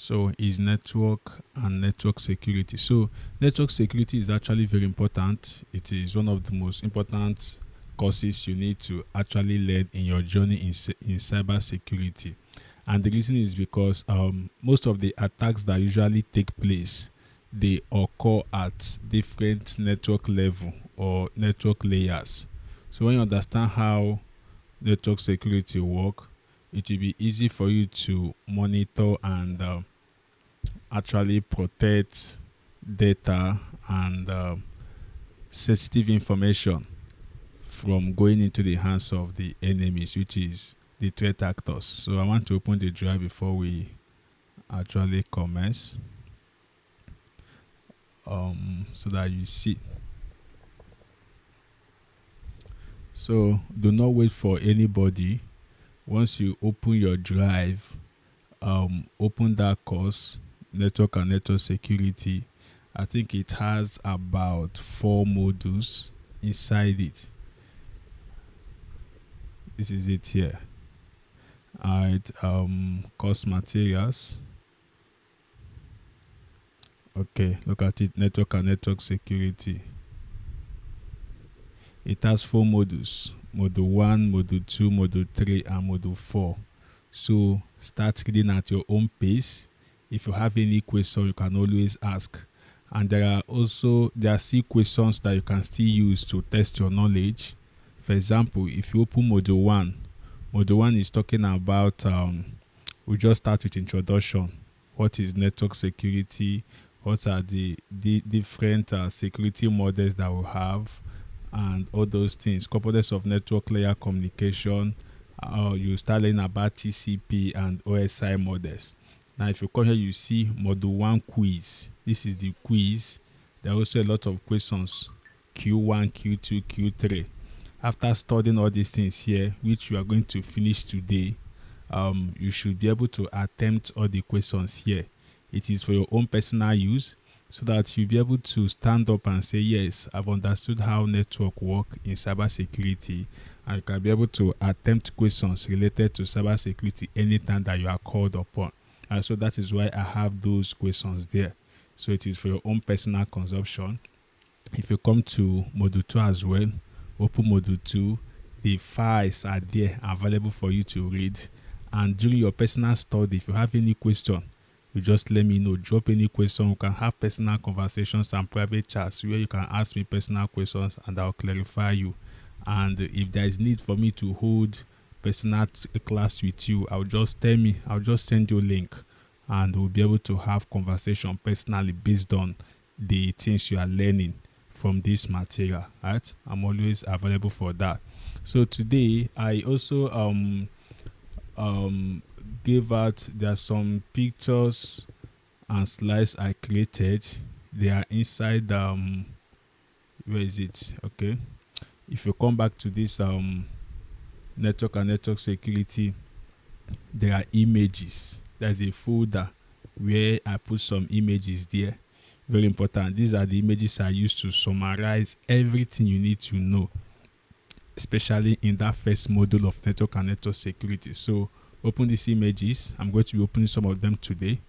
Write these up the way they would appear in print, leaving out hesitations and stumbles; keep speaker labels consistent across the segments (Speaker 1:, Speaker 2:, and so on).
Speaker 1: So is network and network security. So network security is actually very important. It is one of the most important courses you need to actually learn in your journey in cyber security. And the reason is because most of the attacks that usually take place, they occur at different network level or network layers. So when you understand how network security work, it will be easy for you to monitor and actually protect data and sensitive information from going into the hands of the enemies, which is the threat actors. So I want to open the drive before we actually commence, so that you see. So do not wait for anybody. Once you open your drive, open that course, network and network security. I think it has about 4 modules inside it. This is it here. Alright, course materials. Okay, look at it, network and network security. It has 4 modules: module 1, module 2, module 3, and module 4. So start reading at your own pace. If you have any question, you can always ask. And there are still questions that you can still use to test your knowledge. For example, if you open module 1 is talking about we just start with introduction. What is network security? What are the different security models that we have, and all those things. Components of network layer communication. You start learning about TCP and OSI models. Now, if you come here, you see module 1 quiz. This is the quiz. There are also a lot of questions: Q1, Q2, Q3. After studying all these things here, which you are going to finish today, you should be able to attempt all the questions here. It is for your own personal use, so that you'll be able to stand up and say, yes, I've understood how network work in cybersecurity, and you can be able to attempt questions related to cybersecurity anytime that you are called upon. And so that is why I have those questions there. So it is for your own personal consumption. If you come to module 2 as well, open module 2, the files are there available for you to read. And during your personal study, if you have any question, you just let me know. Drop any question. We can have personal conversations and private chats where you can ask me personal questions and I'll clarify you. And if there is need for me to hold personal class with you, I'll just send you a link, and we'll be able to have conversation personally based on the things you are learning from this material. Right? I'm always available for that. So today I also gave out, there are some pictures and slides I created. They are inside where is it? Okay, if you come back to this network and network security, there are images. There's a folder where I put some images there. Very important. These are the images I use to summarize everything you need to know, especially in that first module of network and network security. So open these images. I'm going to be opening some of them today,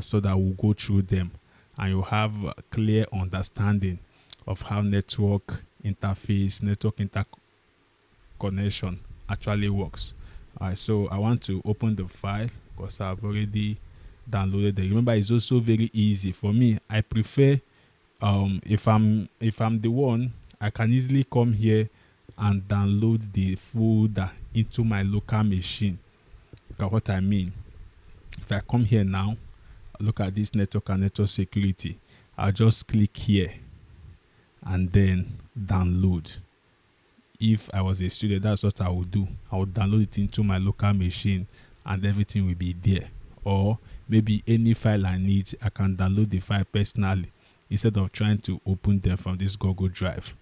Speaker 1: so that we'll go through them and you'll have a clear understanding of how network interface, network interconnection actually works. Alright, so I want to open the file because I've already downloaded it. Remember, it's also very easy for me. I prefer if I'm the one, I can easily come here and download the folder into my local machine. Look at what I mean. If I come here now, look at this network and network security. I'll just click here and then download. If I was a student, that's what I would do. I would download it into my local machine and everything will be there. Or maybe any file I need, I can download the file personally instead of trying to open them from this Google Drive.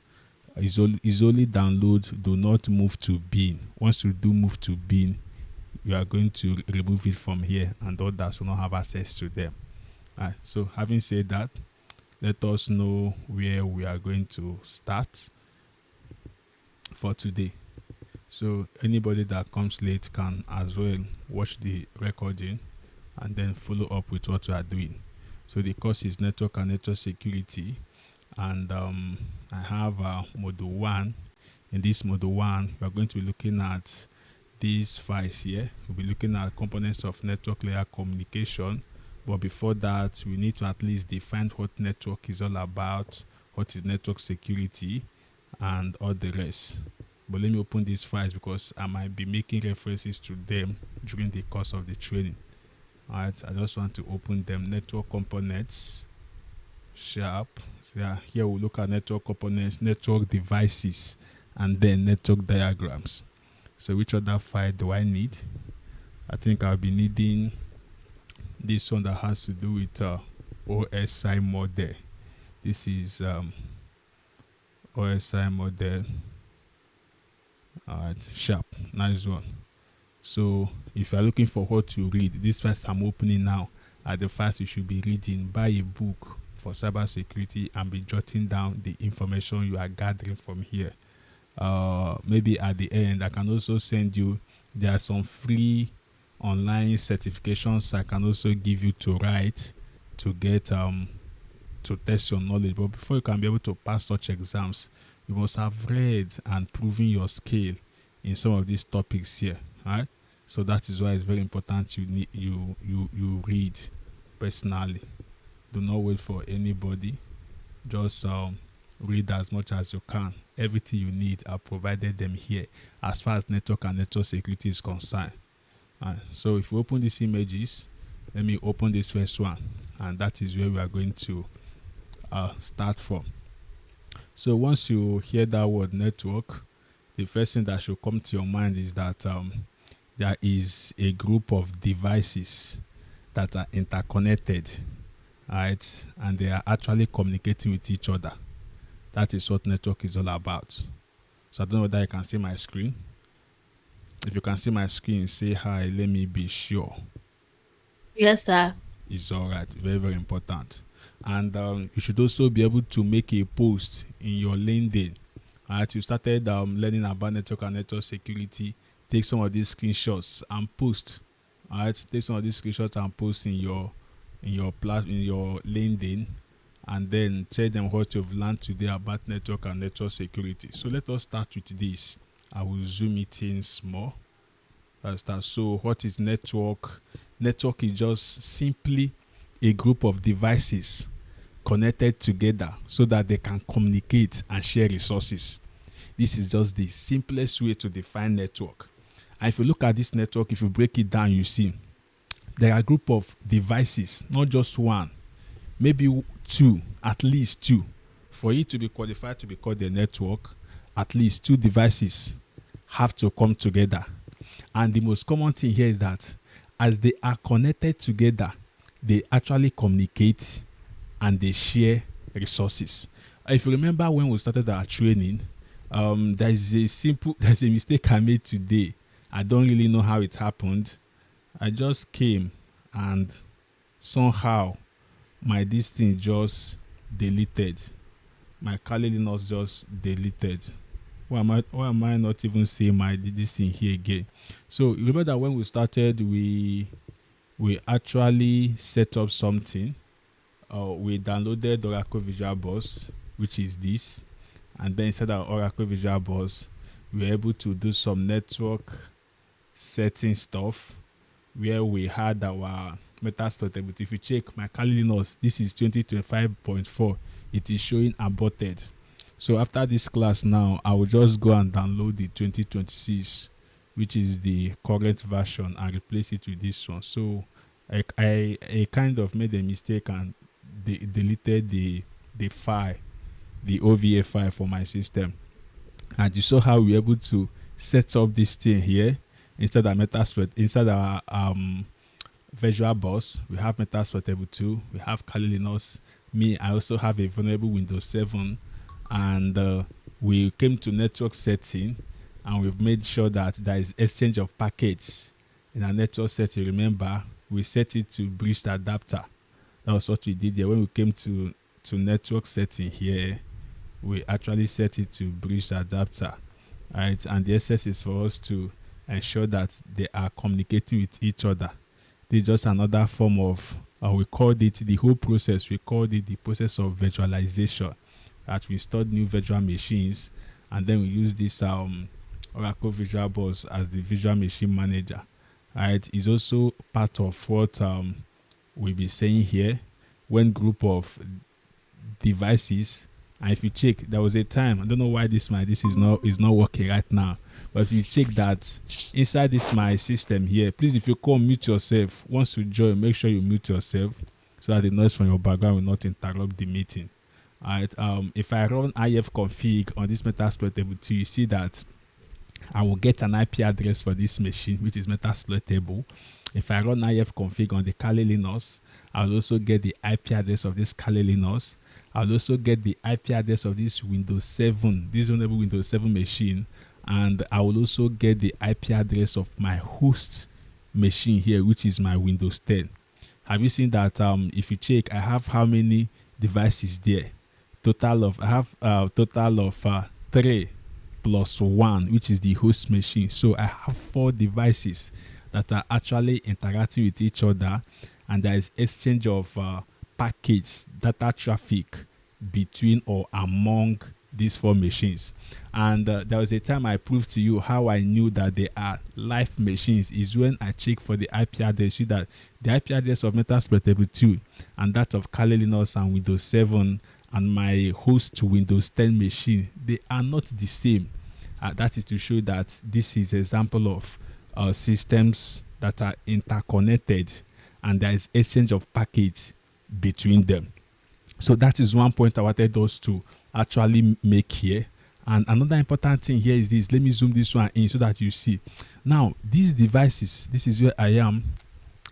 Speaker 1: It's only download, do not move to bin. Once you do move to bin, you are going to remove it from here and others will not have access to them. Alright, so having said that, let us know where we are going to start for today. So anybody that comes late can as well watch the recording and then follow up with what you are doing. So the course is network and network security, and I have module 1. In this module 1, we are going to be looking at these files here. We'll be looking at components of network layer communication. But before that, we need to at least define what network is all about, what is network security, and all the rest. But let me open these files because I might be making references to them during the course of the training. Alright, I just want to open them. Network components, sharp. So yeah, here we'll look at network components, network devices, and then network diagrams. So which other file do I need? I think I'll be needing this one that has to do with OSI model. This is OSI model. Alright, sharp, nice one. So if you're looking for what to read, this files I'm opening now are the files you should be reading. Buy a book for cybersecurity and be jotting down the information you are gathering from here. Maybe at the end I can also send you, there are some free online certifications I can also give you to write to get to test your knowledge. But before you can be able to pass such exams, you must have read and proven your skill in some of these topics here. Right? So that is why it's very important you read personally. Do not wait for anybody. Just read as much as you can. Everything you need, I provided them here as far as network and network security is concerned. So if you open these images, let me open this first one, and that is where we are going to start from. So once you hear that word network, the first thing that should come to your mind is that there is a group of devices that are interconnected, right? And they are actually communicating with each other. That is what network is all about. So I don't know whether you can see my screen. If you can see my screen, say hi. Let me be sure.
Speaker 2: Yes, sir.
Speaker 1: It's all right. Very, very important. And you should also be able to make a post in your LinkedIn. All right, you started learning about network and network security. Take some of these screenshots and post. All right, take some of these screenshots and post in your LinkedIn, and then tell them what you've learned today about network and network security. So let us start with this. I will zoom it in small. So what is network? Network is just simply a group of devices connected together so that they can communicate and share resources. This is just the simplest way to define network. And if you look at this network, if you break it down, you see there are a group of devices, not just one, maybe two, at least two. For it to be qualified to be called a network, at least two devices have to come together. And the most common thing here is that as they are connected together, they actually communicate and they share resources. If you remember when we started our training, there's a mistake I made today. I don't really know how it happened. I just came and somehow my this thing just deleted. My Kali Linux just deleted. Why am I not even seeing this thing here again? So remember that when we started, we actually set up something. We downloaded Oracle Visual Boss, which is this, and then inside our Oracle Visual Boss, we were able to do some network setting stuff where we had our Metasploit. But if you check my Kali Linux, this is 2025.4. It is showing aborted. So after this class now, I will just go and download the 2026, which is the current version, and replace it with this one. So I kind of made a mistake and deleted the file, the OVA file for my system. And you saw how we were able to set up this thing here instead of Metasploit, inside our Visual Boss. We have Metasploit 2, we have Kali Linux. I also have a vulnerable Windows 7, and we came to network setting, and we've made sure that there is exchange of packets in our network setting. Remember, we set it to bridge the adapter. That was what we did here. When we came to network setting here, we actually set it to bridge the adapter, right? And the SS is for us to ensure that they are communicating with each other. This is just another form of, we called it, the whole process, we called it the process of virtualization. That we installed new virtual machines, and then we use this Oracle Visual Boss as the visual machine manager. Right, is also part of what we'll be saying here. When group of devices, and if you check, there was a time, I don't know why this is not working right now, but if you check that inside this my system here, please, if you come, mute yourself. Once you join, make sure you mute yourself so that the noise from your background will not interrupt the meeting. All right, if I run if config on this Metasploitable 2, you see that I will get an IP address for this machine, which is Metasploitable. If I run if config on the Kali Linux, I'll also get the IP address of this Kali Linux. I'll also get the IP address of this Windows 7, this vulnerable Windows 7 machine, and I will also get the IP address of my host machine here, which is my Windows 10. Have you seen that? If you check, I have how many devices there? I have total of 3 plus 1, which is the host machine. So I have 4 devices that are actually interacting with each other, and there is exchange of package data traffic between or among these 4 machines. And there was a time I proved to you how I knew that they are live machines is when I check for the IP address. See that the IP address of Metasploitable 2 and that of Kali Linux and Windows 7 and my host Windows 10 machine, they are not the same. That is to show that this is an example of systems that are interconnected and there is exchange of packets between them. So that is one point I wanted us to actually make here. And another important thing here is this. Let me zoom this one in so that you see. Now, these devices, this is where I am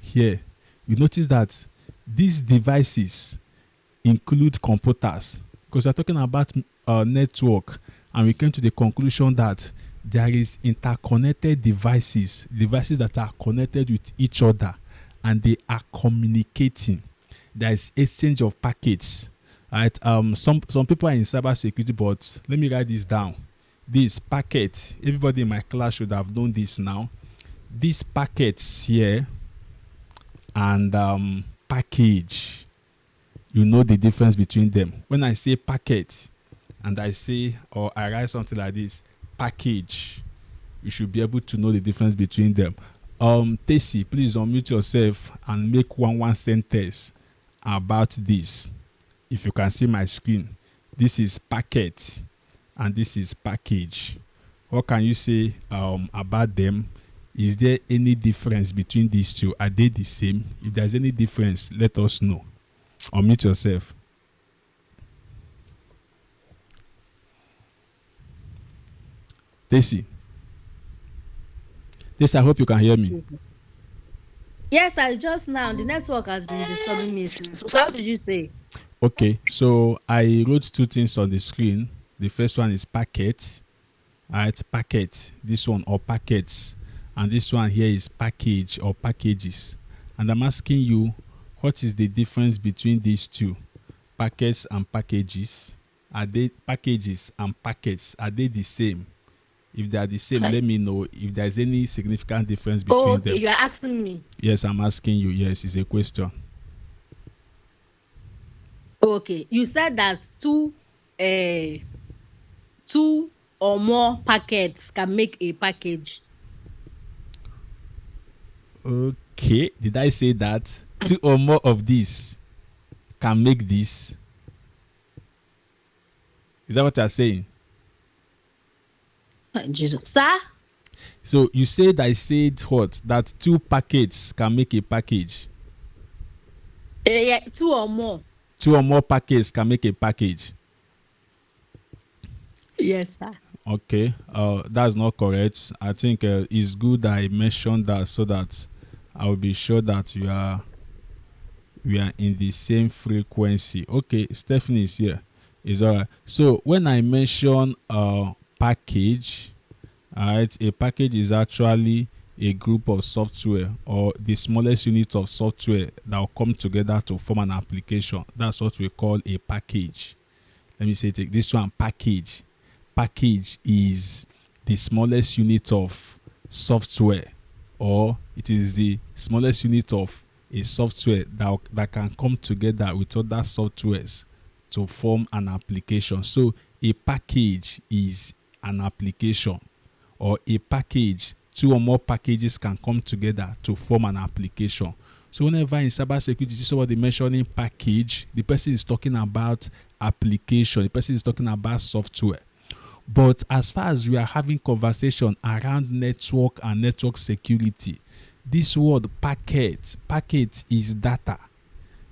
Speaker 1: here. You notice that these devices include computers, because we're talking about network, and we came to the conclusion that there is interconnected devices that are connected with each other and they are communicating. There is exchange of packets. Right? Some people are in cybersecurity, but let me write this down. This packet, everybody in my class should have known this now. These packets here and package, you know the difference between them. When I say packet and I say, or I write something like this, package, you should be able to know the difference between them. Tessy, please unmute yourself and make one sentence about this. If you can see my screen, this is packet and this is package. What can you say about them? Is there any difference between these two? Are they the same? If there's any difference, let us know. Unmute yourself. Tessy, I hope you can hear me.
Speaker 2: Yes, I just now. The network has been disturbing me since. So how did you say?
Speaker 1: Okay, so I wrote 2 things on the screen. The first one is packet. Alright, packet. This one, or packets. And this one here is package or packages. And I'm asking you, what is the difference between these two? Packets and packages. Are they packages and packets? Are they the same? If they are the same, let me know if there's any significant difference between them.
Speaker 2: You are asking me.
Speaker 1: Yes, I'm asking you. Yes, it's a question.
Speaker 2: Okay, you said that 2 or more packets can make a package.
Speaker 1: Okay, did I say that 2 or more of these can make this? Is that what you're saying?
Speaker 2: Jesus, sir.
Speaker 1: So you said I said what? That 2 packets can make a package.
Speaker 2: Yeah, 2 or more.
Speaker 1: 2 or more packets can make a package.
Speaker 2: Yes, sir.
Speaker 1: Okay, that's not correct. I think it's good I mentioned that so that I will be sure that we are in the same frequency. Okay, Stephanie is here. It's all right. So when I mention package, alright, a package is actually a group of software or the smallest unit of software that will come together to form an application. That's what we call a package. Let me say it. This one, package. Package is the smallest unit of software or it is the smallest unit of a software that can come together with other softwares to form an application. So a package is an application, or a package, two or more packages can come together to form an application. So whenever in cybersecurity you see somebody mentioning package, the person is talking about application, the person is talking about software. But as far as we are having conversation around network and network security, this word packet is data.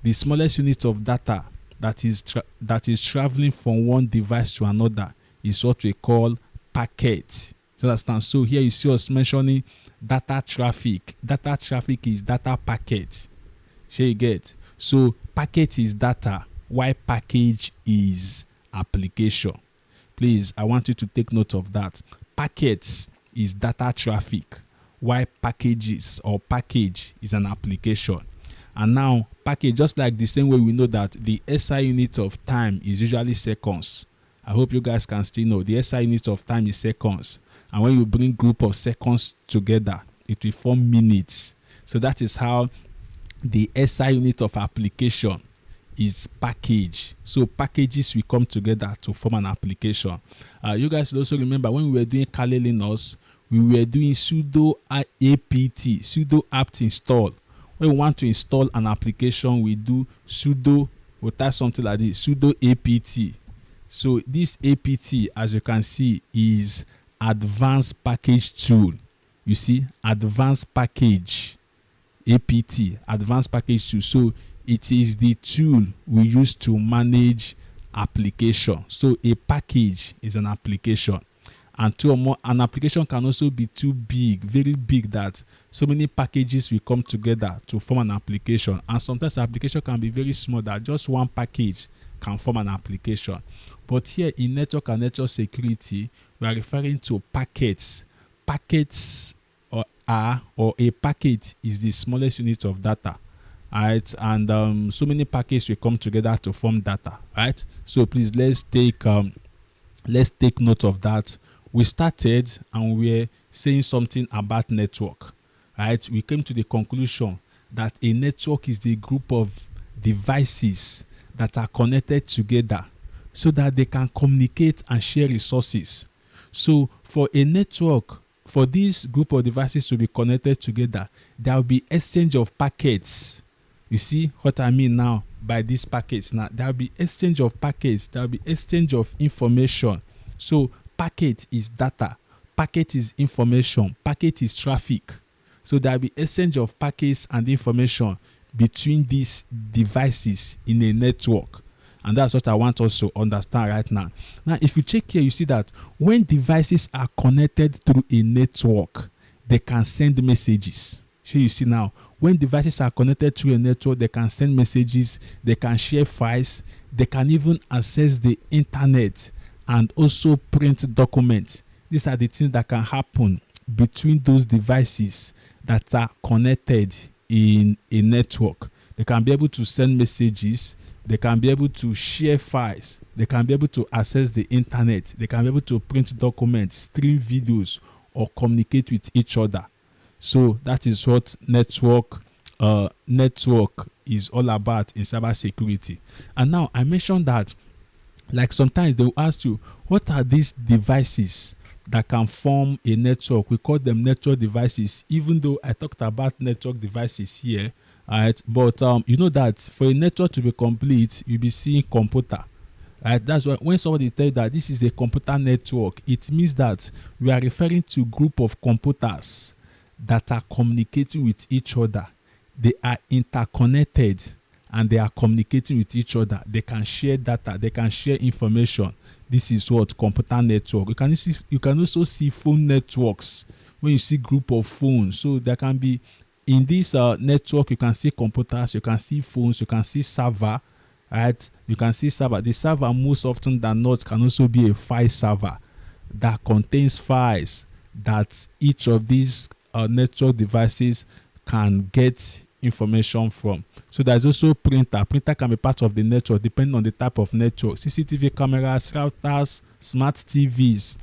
Speaker 1: The smallest unit of data that is traveling from one device to another is what we call packet. You understand? So here you see us mentioning data traffic. Data traffic is data packet. Shall you get? So packet is data, while package is application. Please, I want you to take note of that. Packets is data traffic, while packages or package is an application. And now package, just like the same way we know that the SI unit of time is usually seconds. I hope you guys can still know the SI unit of time is seconds. And when you bring group of seconds together, it will form minutes. So that is how the SI unit of application is package. So packages will come together to form an application. You guys will also remember when we were doing Kali Linux, we were doing sudo apt, sudo apt install. When we want to install an application, we do sudo, we'll type something like this, sudo apt. So this apt, as you can see, is advanced package tool. You see, advanced package, apt, advanced package tool. So it is the tool we use to manage application. So a package is an application, and two or more, an application can also be too big, very big, that so many packages will come together to form an application. And sometimes the application can be very small, that just one package can form an application. But here in network and network security, we are referring to packets. Packets or a packet is the smallest unit of data. Right, and so many packages will come together to form data. Right, so please let's take note of that. We started and we're saying something about network. Right, we came to the conclusion that a network is the group of devices that are connected together so that they can communicate and share resources. So for a network, for this group of devices to be connected together, there will be exchange of packets. You see what I mean now by these packets? Now there will be exchange of packets, there will be exchange of information. So packet is data, packet is information, packet is traffic. So there will be exchange of packets and information between these devices in a network. And that's what I want us to understand right now. Now, if you check here, you see that when devices are connected through a network, they can send messages. So you see now, when devices are connected through a network, they can send messages, they can share files, they can even access the internet and also print documents. These are the things that can happen between those devices that are connected in a network. They can be able to send messages, they can be able to share files, they can be able to access the internet, they can be able to print documents, stream videos, or communicate with each other. So that is what network is all about in cybersecurity. And now I mentioned that, like, sometimes they will ask you, what are these devices that can form a network? We call them network devices, even though I talked about network devices here. Right, but you know that for a network to be complete, you'll be seeing computer. Right, that's why when somebody tells you that this is a computer network, it means that we are referring to group of computers that are communicating with each other. They are interconnected and they are communicating with each other. They can share data, they can share information. This is what computer network. You can also see phone networks when you see group of phones. So there can be in this network, you can see computers, you can see phones, you can see server. Right, you can see server. The server most often than not can also be a file server that contains files that each of these network devices can get information from. So there's also printer. Printer can be part of the network depending on the type of network. CCTV cameras, routers, smart TVs,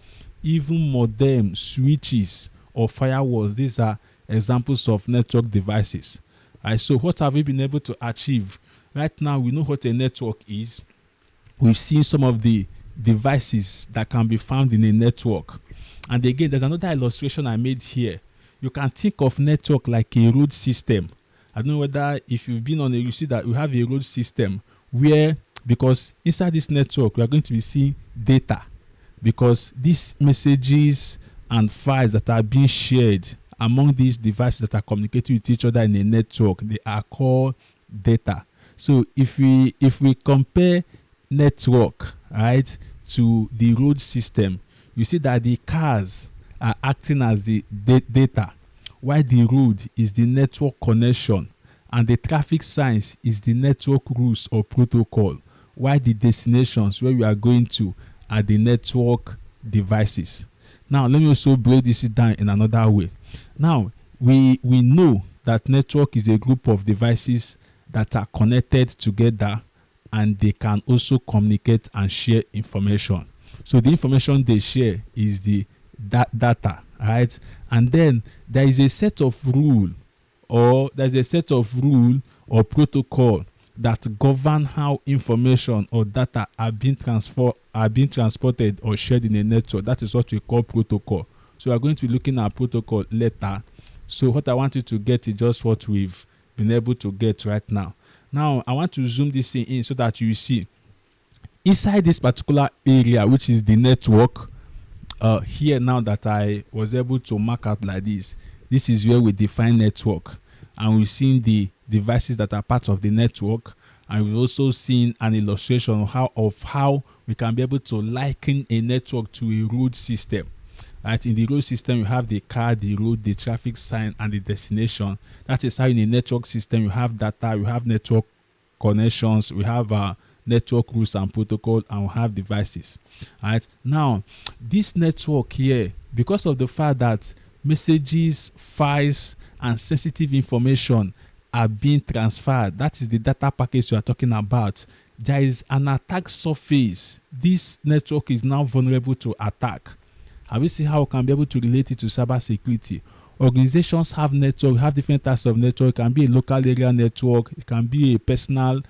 Speaker 1: even modem, switches, or firewalls. These are examples of network devices. Right, so what have we been able to achieve? Right now, we know what a network is. We've seen some of the devices that can be found in a network. And again, there's another illustration I made here. You can think of network like a road system. I don't know whether if you've been on you see that we have a road system where, because inside this network, we are going to be seeing data, because these messages and files that are being shared among these devices that are communicating with each other in a network, they are called data. So if we compare network, right, to the road system, you see that the cars are acting as the data, while the road is the network connection, and the traffic signs is the network rules or protocol, while the destinations where we are going to are the network devices. Now, let me also break this down in another way. Now, we know that network is a group of devices that are connected together, and they can also communicate and share information. So the information they share is the data, right? And then there is a set of rule or protocol that govern how information or data are being transported or shared in a network. That is what we call protocol. So we are going to be looking at protocol later. So what I want you to get is just what we've been able to get right now. Now I want to zoom this in so that you see inside this particular area, which is the network. Here now that I was able to mark out like this is where we define network, and we've seen the devices that are part of the network, and we've also seen an illustration of how we can be able to liken a network to a road system. Right, in the road system, you have the car, the road, the traffic sign, and the destination. That is how in a network system you have data, you have network connections, we have network rules and protocol, and we have devices. Right, now this network here, because of the fact that messages, files, and sensitive information are being transferred, that is the data package we are talking about, there is an attack surface. This network is now vulnerable to attack. Have you seen how we can be able to relate it to cyber security? Organizations have network, have different types of network. It can be a local area network, it can be a personal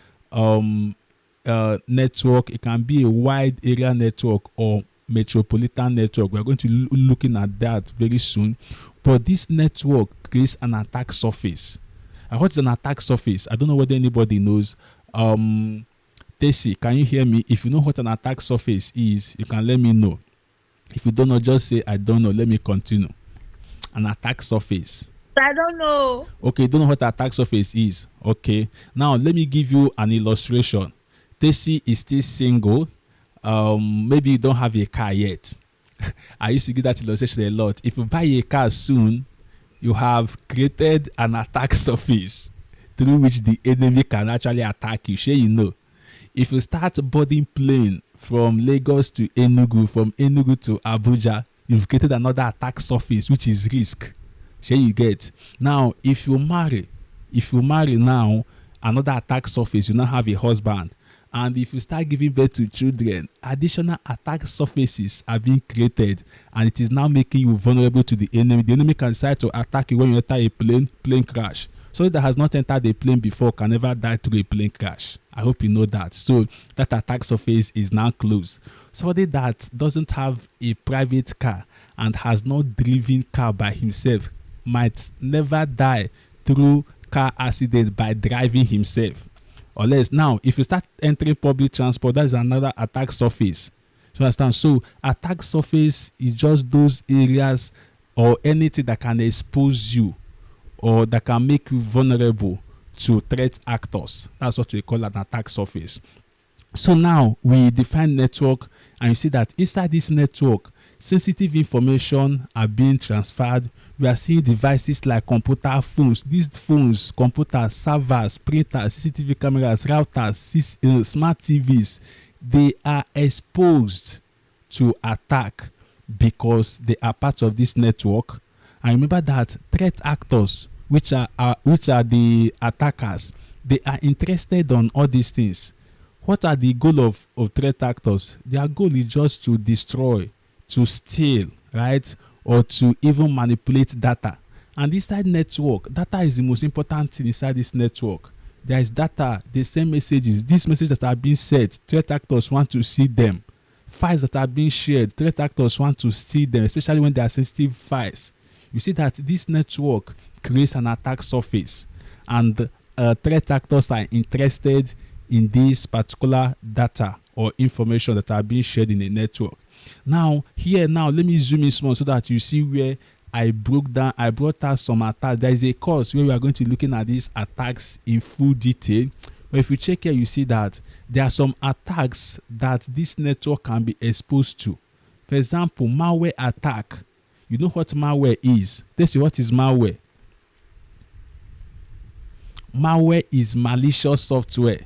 Speaker 1: network, it can be a wide area network or metropolitan network. We are going to be looking at that very soon. But this network creates an attack surface. And what is an attack surface? I don't know whether anybody knows. Tessy, can you hear me? If you know what an attack surface is, you can let me know. If you don't know, just say I don't know. Let me continue. An attack surface.
Speaker 2: I don't know.
Speaker 1: Okay, you don't know what attack surface is. Okay. Now let me give you an illustration. Tessy is still single. Maybe you don't have a car yet. I used to give that illustration a lot. If you buy a car soon, you have created an attack surface through which the enemy can actually attack you. Sure, you know. If you start boarding plane from Lagos to Enugu, from Enugu to Abuja, you've created another attack surface, which is risk. Sure, you get. Now, if you marry now, another attack surface, you now have a husband. And if you start giving birth to children, additional attack surfaces are being created, and it is now making you vulnerable to the enemy. The enemy can decide to attack you when you enter a plane crash. Somebody that has not entered a plane before can never die through a plane crash. I hope you know that. So that attack surface is now closed. Somebody that doesn't have a private car and has not driven car by himself might never die through car accident by driving himself. Unless now, if you start entering public transport, that is another attack surface. You understand? So attack surface is just those areas or anything that can expose you or that can make you vulnerable to threat actors. That's what we call an attack surface. So now we define network, and you see that inside this network, sensitive information are being transferred. We are seeing devices like computer phones. These phones, computers, servers, printers, CCTV cameras, routers, smart TVs, they are exposed to attack because they are part of this network. And remember that threat actors, which are the attackers, they are interested on all these things. What are the goal of threat actors? Their goal is just to destroy, to steal, right? Or to even manipulate data. And inside network, data is the most important thing inside this network. There is data, they send messages. These messages that are being sent, threat actors want to see them. Files that are being shared, threat actors want to see them, especially when they are sensitive files. You see that this network creates an attack surface, and threat actors are interested in this particular data or information that are being shared in a network. Now, let me zoom in small so that you see where I brought out some attacks. There is a course where we are going to be looking at these attacks in full detail. But if you check here, you see that there are some attacks that this network can be exposed to. For example, malware attack. You know what malware is? Let's see, what is malware? Malware is malicious software.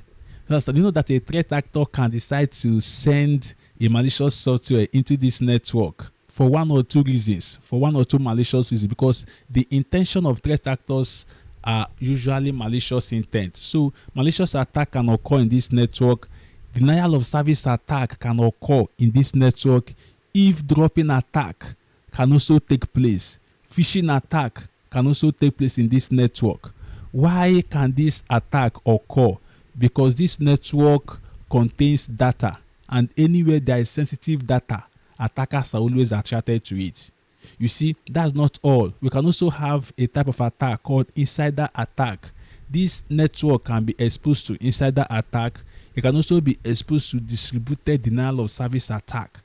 Speaker 1: You know that a threat actor can decide to send a malicious software into this network for one or two reasons, for one or two malicious reasons, because the intention of threat actors are usually malicious intent. So malicious attack can occur in this network. Denial of service attack can occur in this network. Eavesdropping attack can also take place. Phishing attack can also take place in this network. Why can this attack occur? Because this network contains data, and anywhere there is sensitive data, attackers are always attracted to it. You see, that's not all. We can also have a type of attack called insider attack. This network can be exposed to insider attack. It can also be exposed to distributed denial of service attack.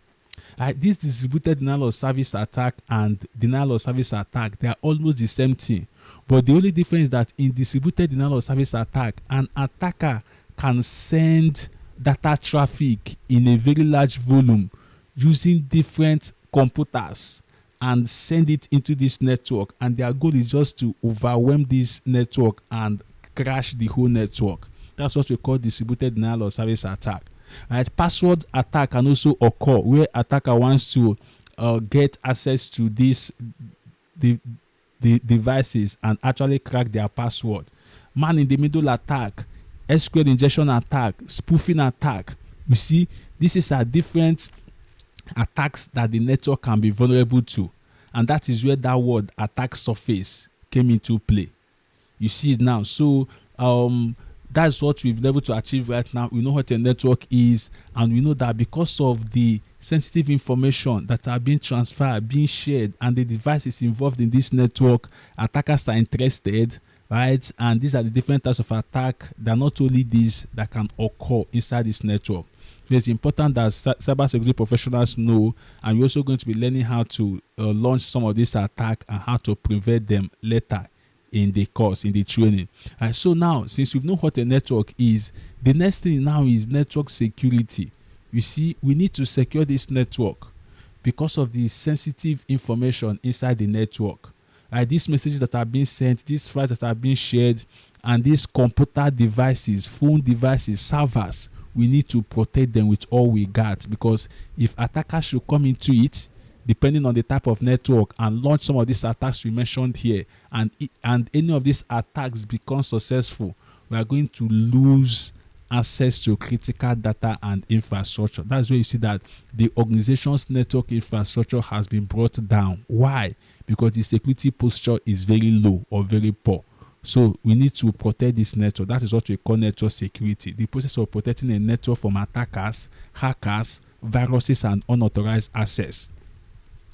Speaker 1: This distributed denial of service attack and denial of service attack, they are almost the same thing. But the only difference is that in distributed denial of service attack, an attacker can send data traffic in a very large volume using different computers and send it into this network, and their goal is just to overwhelm this network and crash the whole network. That's what we call distributed denial of service attack. Right? Password attack can also occur where attacker wants to get access to the devices and actually crack their password. Man in the middle attack, SQL injection attack, spoofing attack. You see, this is a different attacks that the network can be vulnerable to, and that is where that word attack surface came into play. You see it now. So that's what we've been able to achieve right now. We know what a network is, and we know that because of the sensitive information that are being transferred, being shared, and the devices involved in this network, attackers are interested, right? And these are the different types of attack. They're not only these that can occur inside this network. So it's important that cybersecurity professionals know, and we're also going to be learning how to launch some of these attacks and how to prevent them later in the course, in the training. So now, since we know what a network is, the next thing now is network security. You see, we need to secure this network because of the sensitive information inside the network. These messages that are being sent, these files that are being shared, and these computer devices, phone devices, servers, we need to protect them with all we got, because if attackers should come into it, depending on the type of network, and launch some of these attacks we mentioned here, and any of these attacks become successful, we are going to lose access to critical data and infrastructure. That's where you see that the organization's network infrastructure has been brought down. Why? Because the security posture is very low or very poor. So we need to protect this network. That is what we call network security. The process of protecting a network from attackers, hackers, viruses, and unauthorized access.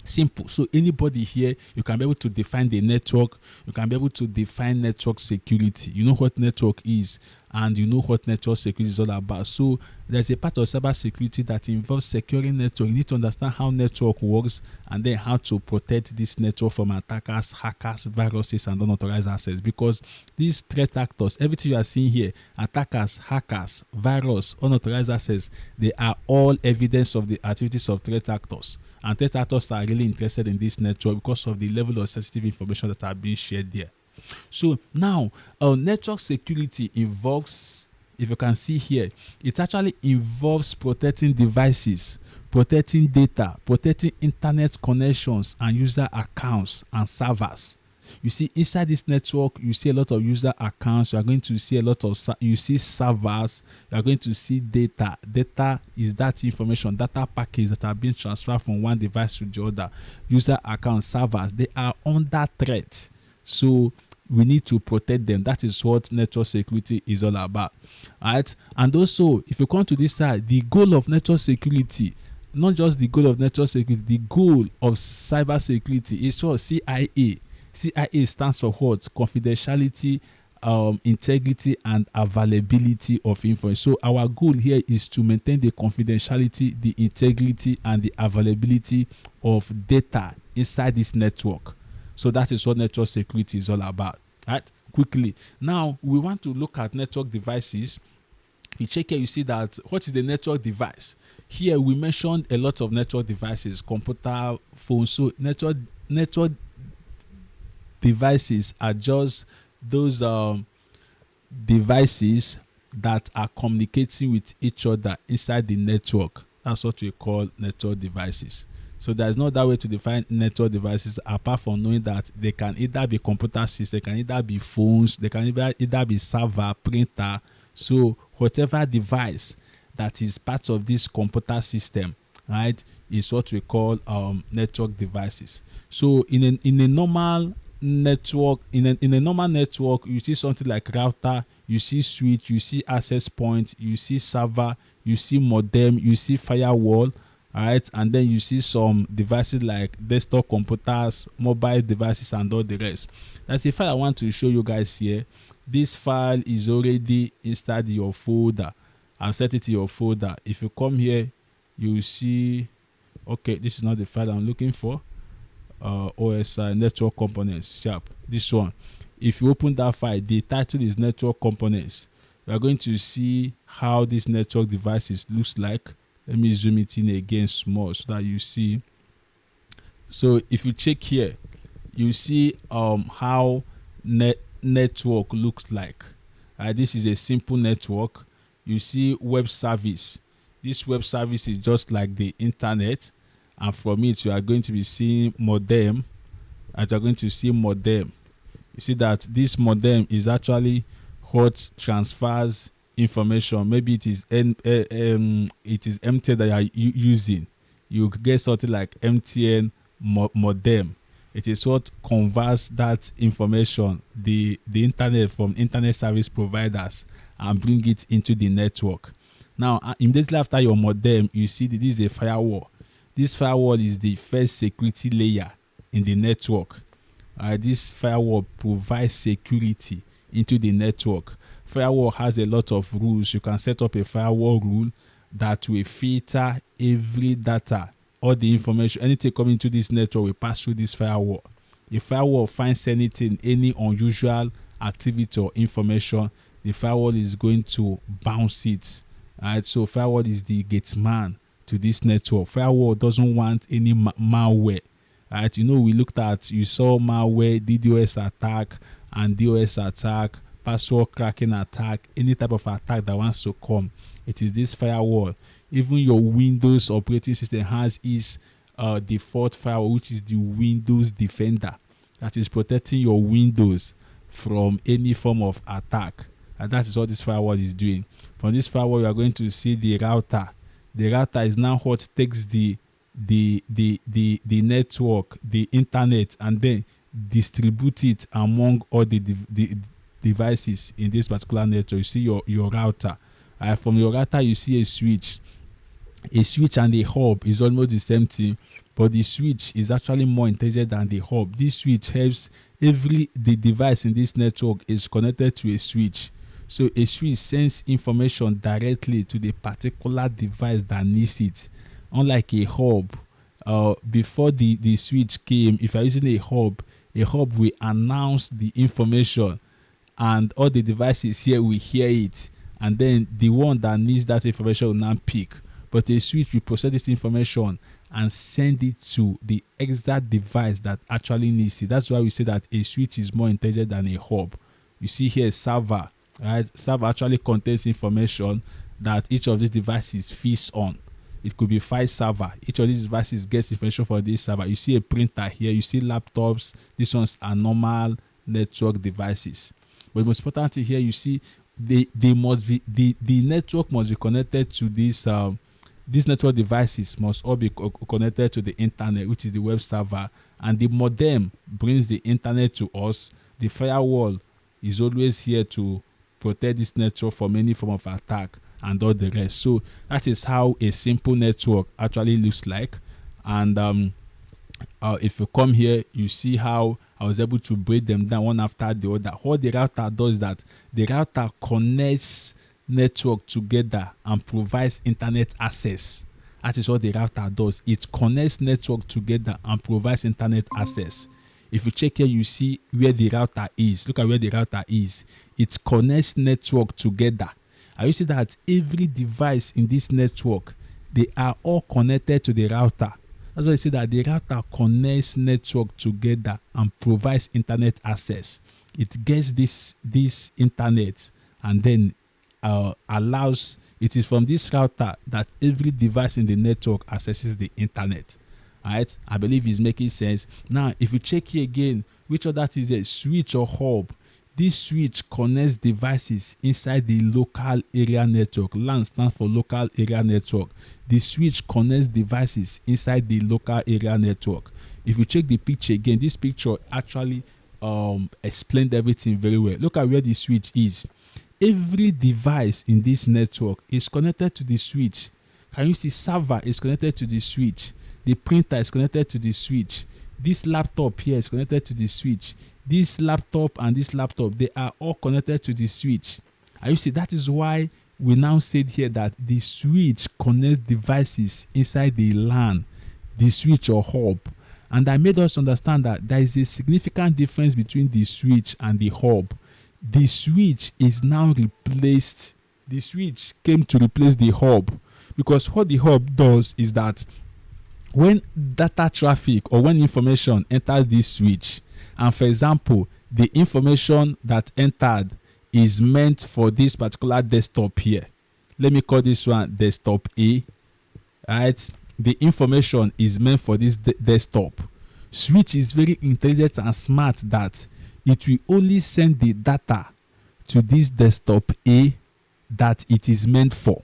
Speaker 1: Simple. So anybody here, you can be able to define the network. You can be able to define network security. You know what network is, and you know what network security is all about. So there's a part of cyber security that involves securing network. You need to understand how network works, and then how to protect this network from attackers, hackers, viruses, and unauthorized access. Because these threat actors, everything you are seeing here, attackers, hackers, virus, unauthorized access, they are all evidence of the activities of threat actors. And threat actors are really interested in this network because of the level of sensitive information that are being shared there. So now, network security involves, if you can see here, it actually involves protecting devices, protecting data, protecting internet connections and user accounts and servers. You see, inside this network, you see a lot of user accounts. You are going to see a lot of, you see servers. You are going to see data. Data is that information, data packets that are being transferred from one device to the other. User accounts, servers, they are under threat So we need to protect them. That is what network security is all about. Right? And also, if you come to this side, the goal of network security, not just the goal of network security, the goal of cyber security is what? CIA. CIA stands for what? Confidentiality, integrity, and availability of information. So our goal here is to maintain the confidentiality, the integrity, and the availability of data inside this network. So that is what network security is all about. Right? Quickly. Now we want to look at network devices. If you check here, you see that what is the network device? Here we mentioned a lot of network devices, computer, phone. So network devices are just those devices that are communicating with each other inside the network. That's what we call network devices. So there's no other way to define network devices apart from knowing that they can either be computer systems, they can either be phones, they can either be server, printer. So whatever device that is part of this computer system, right, is what we call network devices. So in a normal network, in a normal network, you see something like router, you see switch, you see access point, you see server, you see modem, you see firewall. All right, and then you see some devices like desktop computers, mobile devices, and all the rest. That's the file I want to show you guys here. This file is already inside your folder. I've set it to your folder. If you come here, you see, okay, this is not the file I'm looking for. OSI network components, sharp. This one. If you open that file, the title is network components. We are going to see how this network devices looks like. Let me zoom it in again small so that you see. So if you check here, you see how network looks like. This is a simple network. You see web service. This web service is just like the internet, and from it you are going to be seeing modem. And you are going to see modem. You see that this modem is actually what transfers information. Maybe it is MTN that you are using. You get something like MTN modem. It is what converts that information, the internet, from internet service providers, and bring it into the network. Now immediately after your modem, you see that this is a firewall. This firewall is the first security layer in the network. This firewall provides security into the network. Firewall has a lot of rules. You can set up a firewall rule that will filter every data, all the information, anything coming into this network will pass through this firewall. If firewall finds anything, any unusual activity or information, the firewall is going to bounce it. Alright, so firewall is the gate man to this network. Firewall doesn't want any malware. Alright, you saw malware, DDoS attack, and DOS attack, password cracking attack, any type of attack that wants to come. It is this firewall. Even your Windows operating system has its default firewall, which is the Windows Defender, that is protecting your Windows from any form of attack. And that is what this firewall is doing. From this firewall, you are going to see the router. The router is now what takes the network, the internet, and then distribute it among all the devices in this particular network. You see your router. From your router, you see a switch. A switch and a hub is almost the same thing, but the switch is actually more intelligent than the hub. This switch helps the device in this network is connected to a switch. So a switch sends information directly to the particular device that needs it. Unlike a hub, before the switch came, if you are using a hub will announce the information, and all the devices here will hear it, and then the one that needs that information will now pick. But a switch will process this information and send it to the exact device that actually needs it. That's why we say that a switch is more intelligent than a hub. You see here server, right? Server actually contains information that each of these devices feeds on. It could be file server. Each of these devices gets information for this server. You see a printer here. You see laptops. These ones are normal network devices. But the most important thing here, you see the network must be connected to this. These network devices must all be connected to the internet, which is the web server, and the modem brings the internet to us. The firewall is always here to protect this network from any form of attack and all the rest. So that is how a simple network actually looks like. And if you come here, you see how I was able to break them down one after the other. What the router does is that the router connects network together and provides internet access. That is what the router does. It connects network together and provides internet access. If you check here, you see where the router is. Look at where the router is. It connects network together. And you see that every device in this network, they are all connected to the router. That's why I say that the router connects network together and provides internet access. It gets this internet and then allows. It is from this router that every device in the network accesses the internet. Alright, I believe it's making sense. Now, if you check here again, which other is there? Switch or hub. This switch connects devices inside the local area network. LAN stands for local area network. The switch connects devices inside the local area network. If you check the picture again, this picture actually explained everything very well. Look at where the switch is. Every device in this network is connected to the switch. Can you see? Server is connected to the switch. The printer is connected to the switch. This laptop here is connected to the switch. This laptop and this laptop, they are all connected to the switch. And you see, that is why we now said here that the switch connects devices inside the LAN, the switch or hub. And I made us understand that there is a significant difference between the switch and the hub. The switch is now replaced. The switch came to replace the hub, because what the hub does is that when data traffic or when information enters this switch, and for example, the information that entered is meant for this particular desktop here. Let me call this one desktop A. Right? The information is meant for this desktop. Switch is very intelligent and smart that it will only send the data to this desktop A that it is meant for.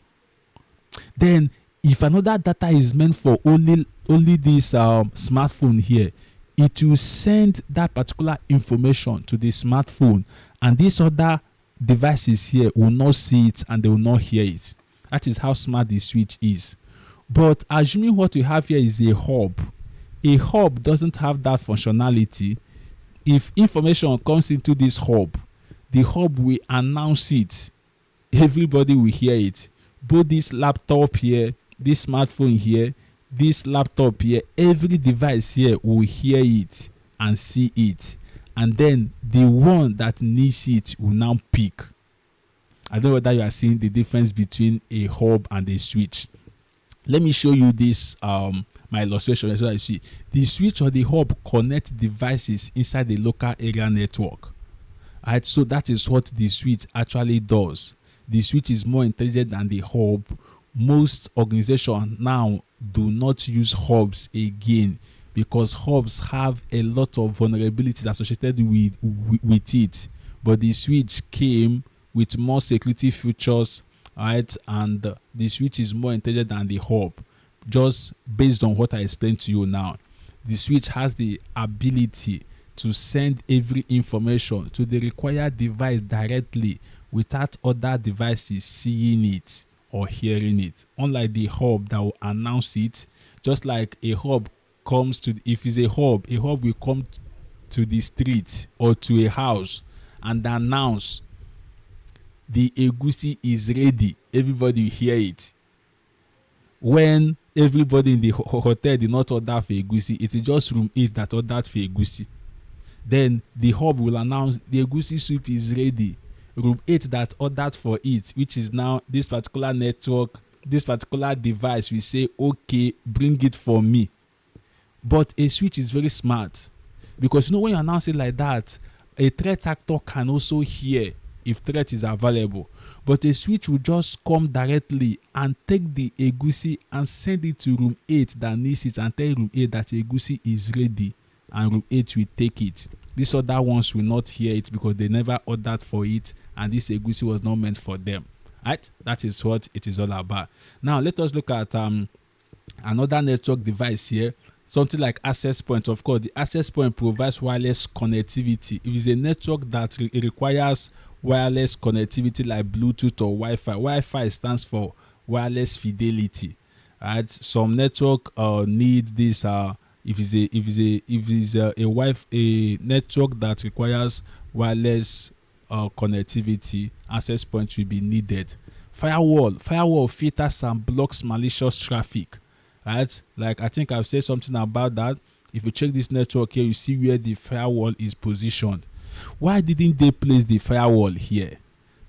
Speaker 1: Then if another data is meant for only this smartphone here, it will send that particular information to the smartphone, and these other devices here will not see it and they will not hear it. That is how smart the switch is. But assuming what we have here is a hub doesn't have that functionality. If information comes into this hub, the hub will announce it. Everybody will hear it. Both this laptop here, this smartphone here, this laptop here, every device here will hear it and see it. And then the one that needs it will now pick. I don't know whether you are seeing the difference between a hub and a switch. Let me show you this my illustration so that you see. The switch or the hub connect devices inside the local area network. Alright, so that is what the switch actually does. The switch is more intelligent than the hub. Most organizations now do not use hubs again because hubs have a lot of vulnerabilities associated with it. But the switch came with more security features, right? And the switch is more intelligent than the hub, just based on what I explained to you now. The switch has the ability to send every information to the required device directly without other devices seeing it or hearing it. Unlike the hub that will announce it, just like a hub comes to, if it's a hub will come to the street or to a house and announce the egusi is ready. Everybody will hear it. When everybody in the hotel did not order for egusi, it is just room 8 that ordered for egusi. Then the hub will announce the egusi soup is ready. Room 8 that ordered for it, which is now this particular network, this particular device, will say, okay, bring it for me. But a switch is very smart, because when you announce it like that, a threat actor can also hear if threat is available. But a switch will just come directly and take the egusi and send it to room 8 that needs it and tell room 8 that egusi is ready, and room 8 will take it. These other ones will not hear it because they never ordered for it and this egusi was not meant for them. Right? That is what it is all about. Now let us look at another network device here. something like access point. Of course, the access point provides wireless connectivity. If it's a network that requires wireless connectivity like Bluetooth or Wi-Fi, Wi-Fi stands for wireless fidelity. Right? Some network need this. A network that requires wireless connectivity, access point will be needed. Firewall filters and blocks malicious traffic. Right? Like I think I've said something about that. If you check this network here, you see where the firewall is positioned. Why didn't they place the firewall here?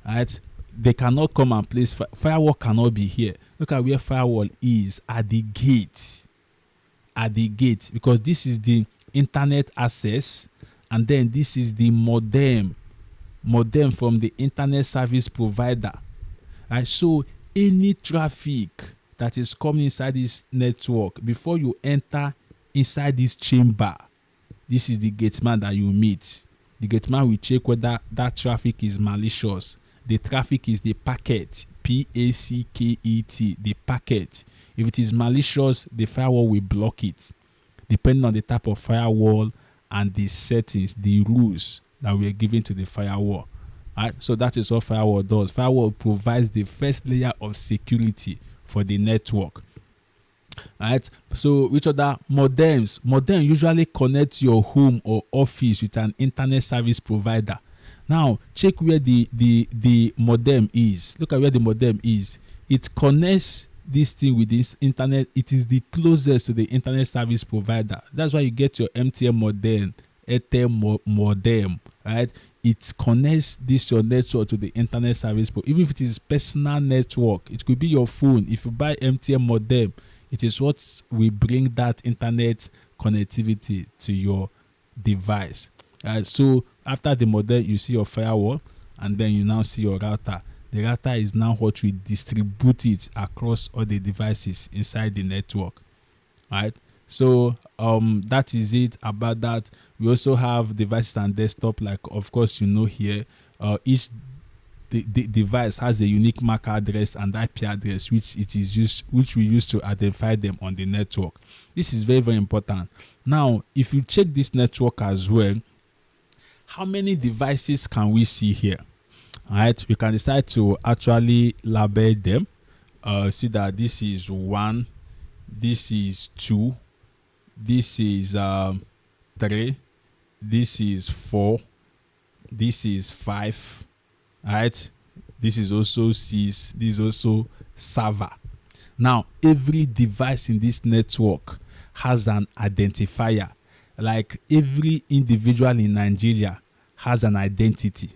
Speaker 1: Right? They cannot come and place firewall cannot be here. Look at where firewall is, at the gate. At the gate, because this is the internet access, and then this is the modem from the internet service provider. Right? So any traffic that is coming inside this network, before you enter inside this chamber, this is the gateman that you meet. The gateman will check whether that traffic is malicious. The traffic is the packet, P-A-C-K-E-T, the packet. If it is malicious, the firewall will block it, depending on the type of firewall and the settings, the rules that we are given to the firewall. Right? So that is what firewall does. Firewall provides the first layer of security for the network. Right? So which other modems? Modem usually connects your home or office with an internet service provider. Now check where the modem is. Look at where the modem is. It connects this thing with this internet. It is the closest to the internet service provider. That's why you get your MTN modem, Airtel modem, right? It connects this your network to the internet service even if it is personal network. It could be your phone. If you buy MTN modem, it is what will bring that internet connectivity to your device. So after the modem, you see your firewall, and then you now see your router. The router is now what will distribute it across all the devices inside the network. Right? So that is it about that. We also have devices and desktop, like of course you know here. Each device has a unique MAC address and IP address, which we use to identify them on the network. This is very, very important. Now, if you check this network as well, how many devices can we see here? All right, we can decide to actually label them. See that this is 1, this is 2, this is 3, this is 4, this is 5. Right, this is also 6, this is also server. Now every device in this network has an identifier. Like every individual in Nigeria has an identity.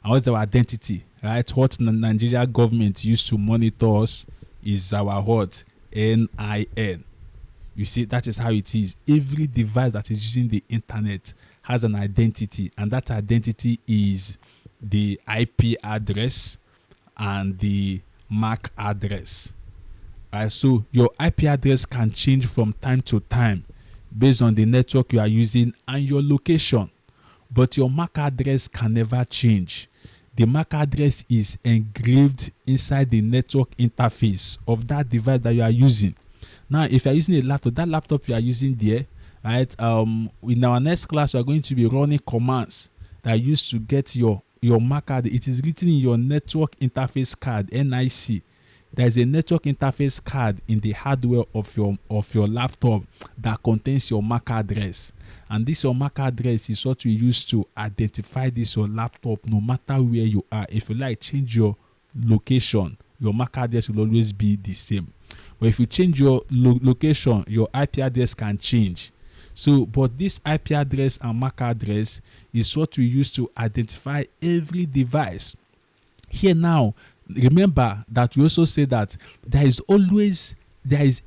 Speaker 1: And what's our identity? Right, what the Nigeria government used to monitor us is our what? NIN. You see, that is how it is. Every device that is using the internet has an identity, and that identity is the IP address and the MAC address. So your IP address can change from time to time based on the network you are using and your location, but your MAC address can never change. The MAC address is engraved inside the network interface of that device that you are using. Now, if you are using a laptop, that laptop you are using there, right? In our next class, we are going to be running commands that are used to get your MAC address. It is written in your network interface card, NIC. There is a network interface card in the hardware of your laptop that contains your MAC address, and this your MAC address is what we use to identify this your laptop no matter where you are. If you like change your location, your MAC address will always be the same. But if you change your location, your IP address can change. So, but this IP address and MAC address is what we use to identify every device. Here now, remember that we also say that there is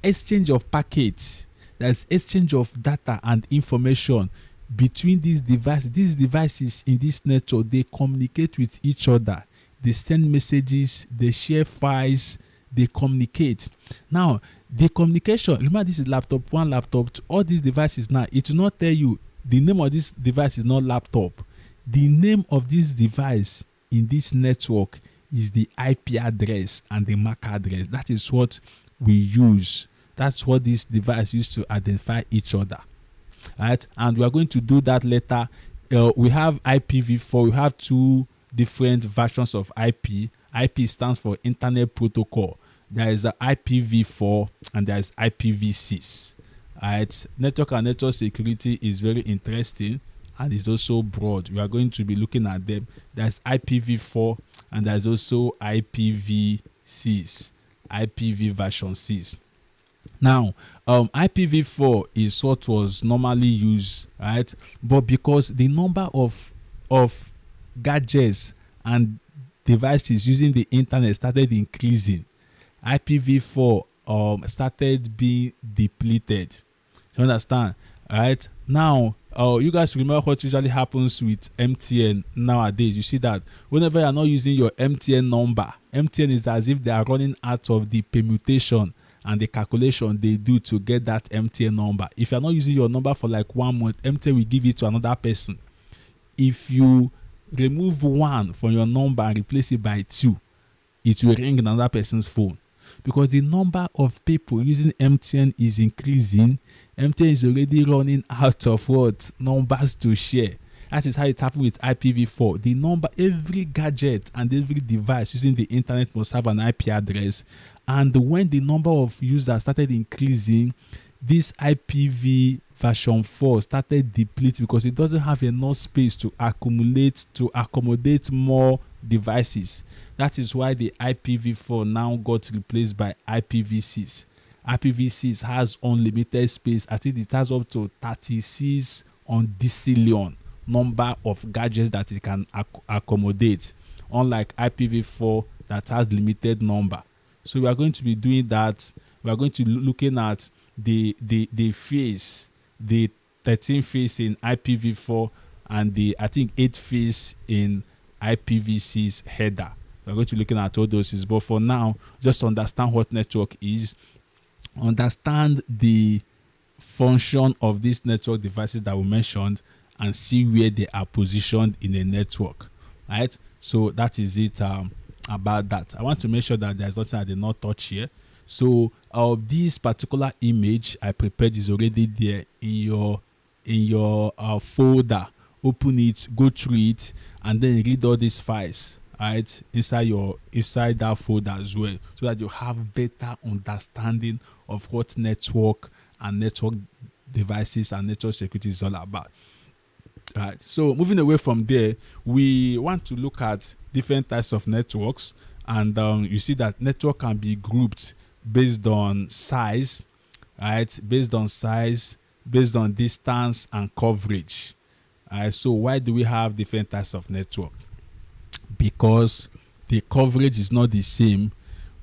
Speaker 1: exchange of packets, there is exchange of data and information between these devices. These devices in this network, they communicate with each other. They send messages, they share files, they communicate. Now, the communication, remember this is laptop 1, laptop 2, all these devices now, it will not tell you the name of this device is not laptop. The name of this device in this network is the IP address and the MAC address. That is what we use That's what this device used to identify each other. Right, and we are going to do that later. We have IPv4. We have two different versions of IP. IP stands for Internet Protocol. There is the IPv4 and there is IPv6. Right, network and network security is very interesting and is also broad. We are going to be looking at them. There's IPv4 and there's also IPv6, IPv version 6. Now, IPv4 is what was normally used, right? But because the number of gadgets and devices using the internet started increasing, IPv4 started being depleted. You understand? Right? Now, you guys remember what usually happens with MTN nowadays. You see that whenever you're not using your MTN number, MTN is as if they are running out of the permutation and the calculation they do to get that MTN number. If you're not using your number for like 1 month, MTN will give it to another person. If you remove 1 from your number and replace it by 2, it will ring in another person's phone. Because the number of people using MTN is increasing, MTN is already running out of what numbers to share. That is how it happened with IPv4. The number, every gadget and every device using the internet must have an IP address. And when the number of users started increasing, this IPv version 4 started depleting because it doesn't have enough space to accommodate more devices. That is why the IPv4 now got replaced by IPv6. IPv6 has unlimited space. I think it has up to 36 decillion number of gadgets that it can accommodate, unlike IPv4 that has limited number. So we are going to be doing that. We are going to be looking at the phase, the 13 phase in IPv4 and the, I think, 8 phase in IPv6 header. We are going to be looking at all those. But for now, just understand what network is. Understand the function of these network devices that we mentioned and see where they are positioned in a network. Right? So that is it about that. I want to make sure that there's nothing I did not touch here. So this particular image I prepared is already there in your folder. Open it, go through it, and then read all these files, right, inside that folder as well, so that you have better understanding of what network and network devices and network security is all about. Right. So moving away from there, we want to look at different types of networks, and you see that network can be grouped based on size, right? Based on size, based on distance and coverage. So why do we have different types of network? Because the coverage is not the same.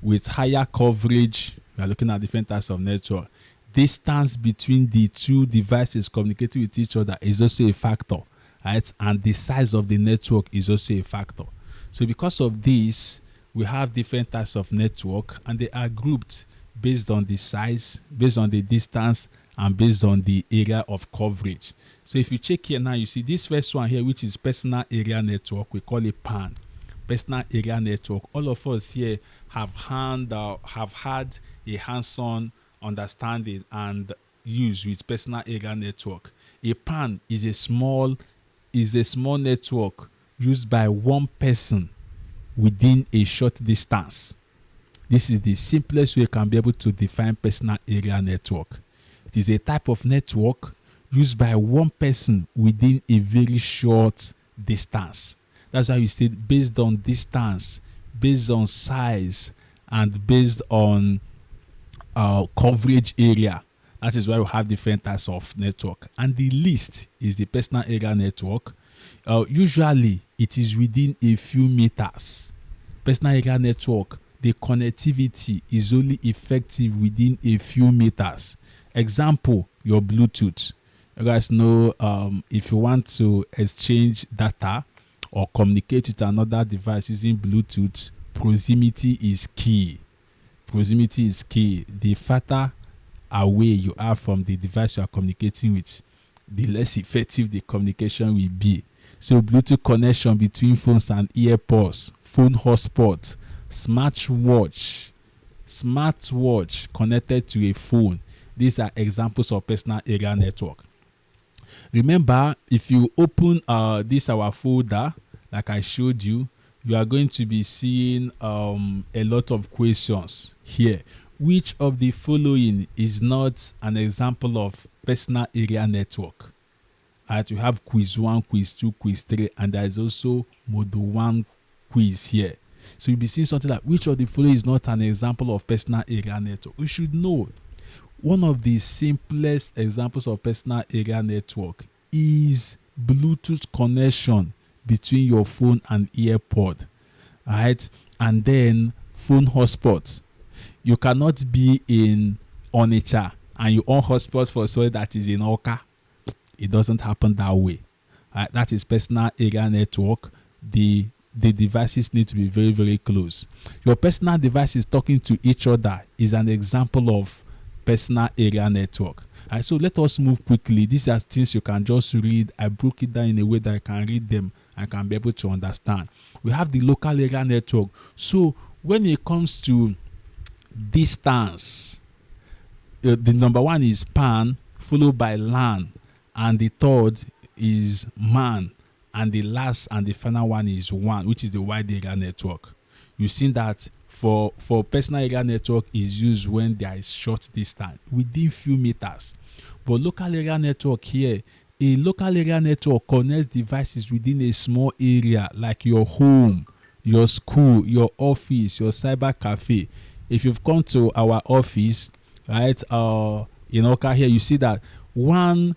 Speaker 1: With higher coverage, we are looking at different types of network. Distance between the two devices communicating with each other is also a factor, right? And the size of the network is also a factor. So because of this, we have different types of network, and they are grouped based on the size, based on the distance, and based on the area of coverage. So if you check here now, you see this first one here, which is personal area network. We call it PAN, personal area network. All of us here have had a hands-on understanding and use with personal area network. A PAN is a small network used by one person within a short distance. This is the simplest way you can be able to define personal area network. It is a type of network used by one person within a very short distance. That's how you say based on distance, based on size, and based on coverage area. That is why we have different types of network. And the least is the personal area network. Usually, it is within a few meters. Personal area network, the connectivity is only effective within a few meters. Example, your Bluetooth. You guys know if you want to exchange data or communicate with another device using Bluetooth, proximity is key. Proximity is key. The farther away you are from the device you are communicating with, the less effective the communication will be. So Bluetooth connection between phones and earpods, phone hotspot, smartwatch, smartwatch connected to a phone. These are examples of personal area network. Remember, if you open this our folder, like I showed you, you are going to be seeing a lot of questions here. Which of the following is not an example of personal area network? Alright, you have quiz 1, quiz 2, quiz 3, and there is also module 1 quiz here. So you'll be seeing something like which of the following is not an example of personal area network. You should know one of the simplest examples of personal area network is Bluetooth connection between your phone and earpod, right? And then phone hotspot. You cannot be in Onitsha and you on hotspot for someone that is in Oka. It doesn't happen that way. Right? That is personal area network. The devices need to be very, very close. Your personal devices talking to each other is an example of personal area network. Right, so let us move quickly. These are things you can just read. I broke it down in a way that I can read them and can be able to understand. We have the local area network. So when it comes to distance, the number one is span, followed by LAN, and the third is MAN, and the last and the final one is WAN, which is the wide area network. You've seen that for personal area network is used when there is short distance within few meters. But local area network here, a local area network connects devices within a small area like your home, your school, your office, your cyber cafe. If you've come to our office, right, in Oka here, you see that one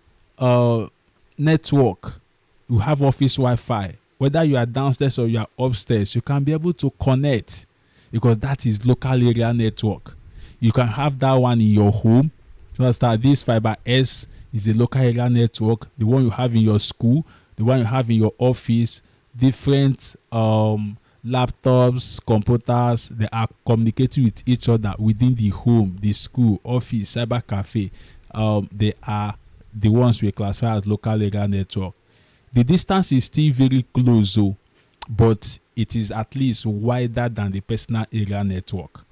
Speaker 1: network, you have office Wi-Fi. Whether you are downstairs or you are upstairs, you can be able to connect because that is local area network. You can have that one in your home. You understand? This fiber S is a local area network. The one you have in your school, the one you have in your office, different laptops, computers, they are communicating with each other within the home, the school, office, cyber cafe. They are the ones we classify as local area network. The distance is still very close though, but it is at least wider than the personal area network.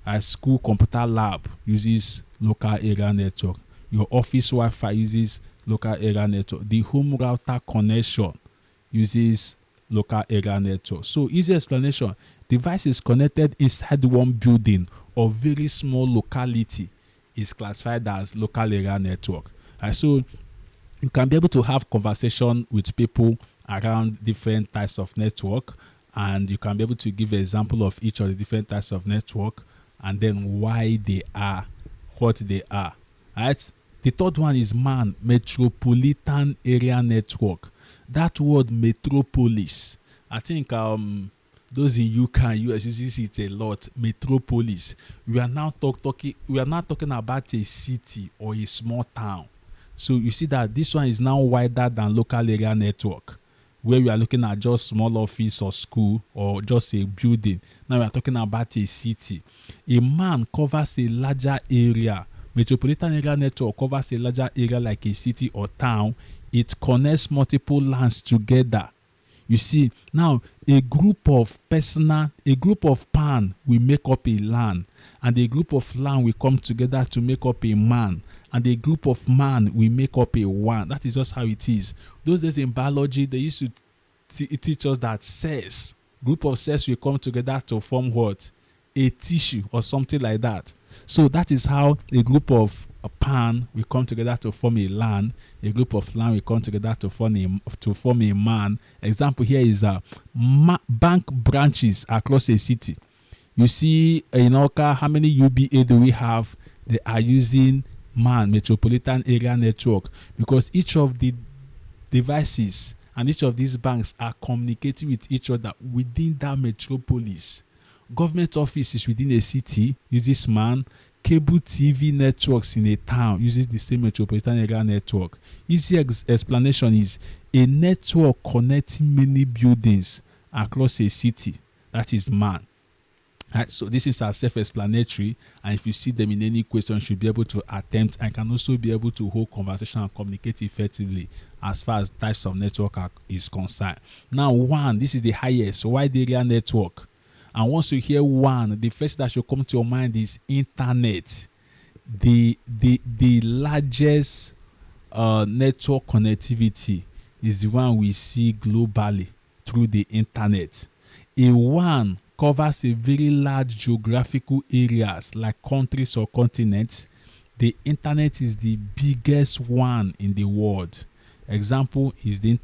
Speaker 1: A school computer lab uses local area network. Your office Wi-Fi uses local area network. The home router connection uses local area network. So easy explanation, devices connected inside one building or very small locality is classified as local area network. So you can be able to have conversation with people around different types of network, and you can be able to give an example of each of the different types of network and then why they are what they are. Right? The third one is MAN, metropolitan area network. That word metropolis, I think those in UK and US uses it a lot. Metropolis. We are now talking about a city or a small town. So you see that this one is now wider than local area network, where we are looking at just small office or school or just a building. Now we are talking about a city. A MAN covers a larger area. Metropolitan area network covers a larger area like a city or town. It connects multiple lands together. You see, now a group of PAN will make up a LAN, and a group of LAN will come together to make up a MAN, and a group of MAN will make up a WAN. That is just how it is. Those days in biology, they used to teach us that cells, group of cells will come together to form what? A tissue or something like that. So that is how a group of PAN will come together to form a LAN. A group of LAN will come together to form a MAN. Example here is bank branches across a city. You see in Oka, how many UBA do we have? They are using MAN, metropolitan area network, because each of the devices and each of these banks are communicating with each other within that metropolis. Government offices within a city uses MAN. Cable TV networks in a town uses the same metropolitan area network. Easy explanation is a network connecting many buildings across a city. That is MAN. Right, so this is our self-explanatory, and if you see them in any question, you should be able to attempt and can also be able to hold conversation and communicate effectively as far as types of network is concerned. Now, WAN, this is the highest wide area network. And once you hear WAN, the first that should come to your mind is internet. The largest network connectivity is the one we see globally through the internet. A WAN covers a very large geographical areas like countries or continents. The internet is the biggest one in the world. Example is the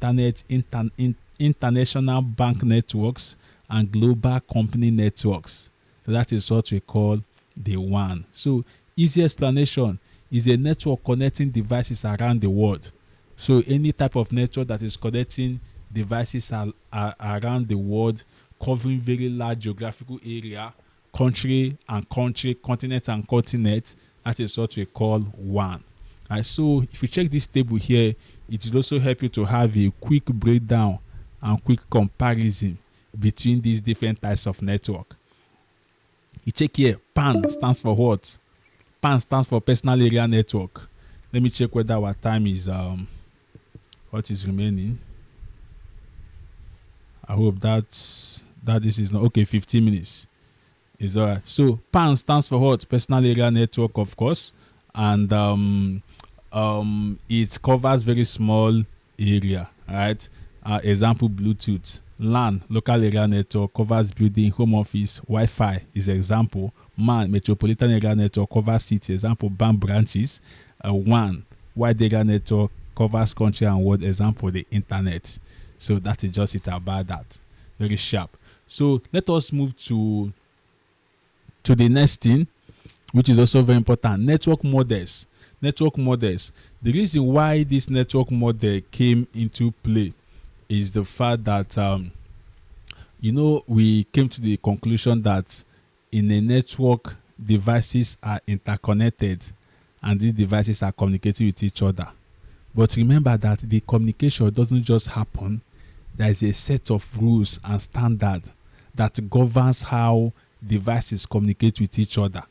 Speaker 1: international bank networks and global company networks. So that is what we call the WAN. So easy explanation is a network connecting devices around the world. So any type of network that is connecting devices around the world, covering very large geographical area, country and country, continent and continent, that is what we call WAN. Right, so if you check this table here, it will also help you to have a quick breakdown and quick comparison between these different types of network. You check here, PAN stands for what? PAN stands for personal area network. Let me check whether our time is what is remaining. I hope that this is not okay. 15 minutes is all right. So PAN stands for what? Personal area network, of course, and it covers very small area, right? Example, Bluetooth. LAN, local area network, covers building, home office. Wi-Fi is example. MAN, metropolitan area network, covers city. Example, BAN branches. WAN, wide area network, covers country and world. Example, the internet. So that is just it about that. Very sharp. So let us move to the next thing, which is also very important. Network models. Network models. The reason why this network model came into play is the fact that we came to the conclusion that in a network, devices are interconnected and these devices are communicating with each other. But remember that the communication doesn't just happen. There is a set of rules and standards that governs how devices communicate with each other.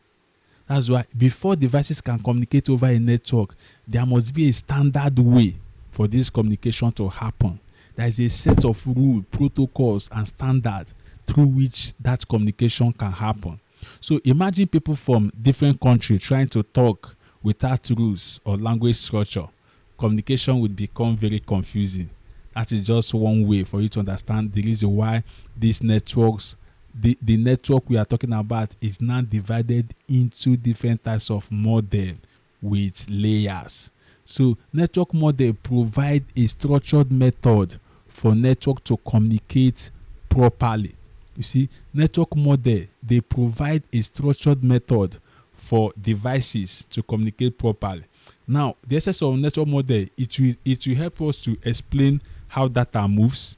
Speaker 1: That's why before devices can communicate over a network, there must be a standard way for this communication to happen. There is a set of rules, protocols, and standards through which that communication can happen. So imagine people from different countries trying to talk without rules or language structure. Communication would become very confusing. That is just one way for you to understand the reason why these networks, the network we are talking about, is now divided into different types of model with layers. So network model provide a structured method for network to communicate properly. You see, network model, they provide a structured method for devices to communicate properly. Now, the essence of network model, it will help us to explain how data moves.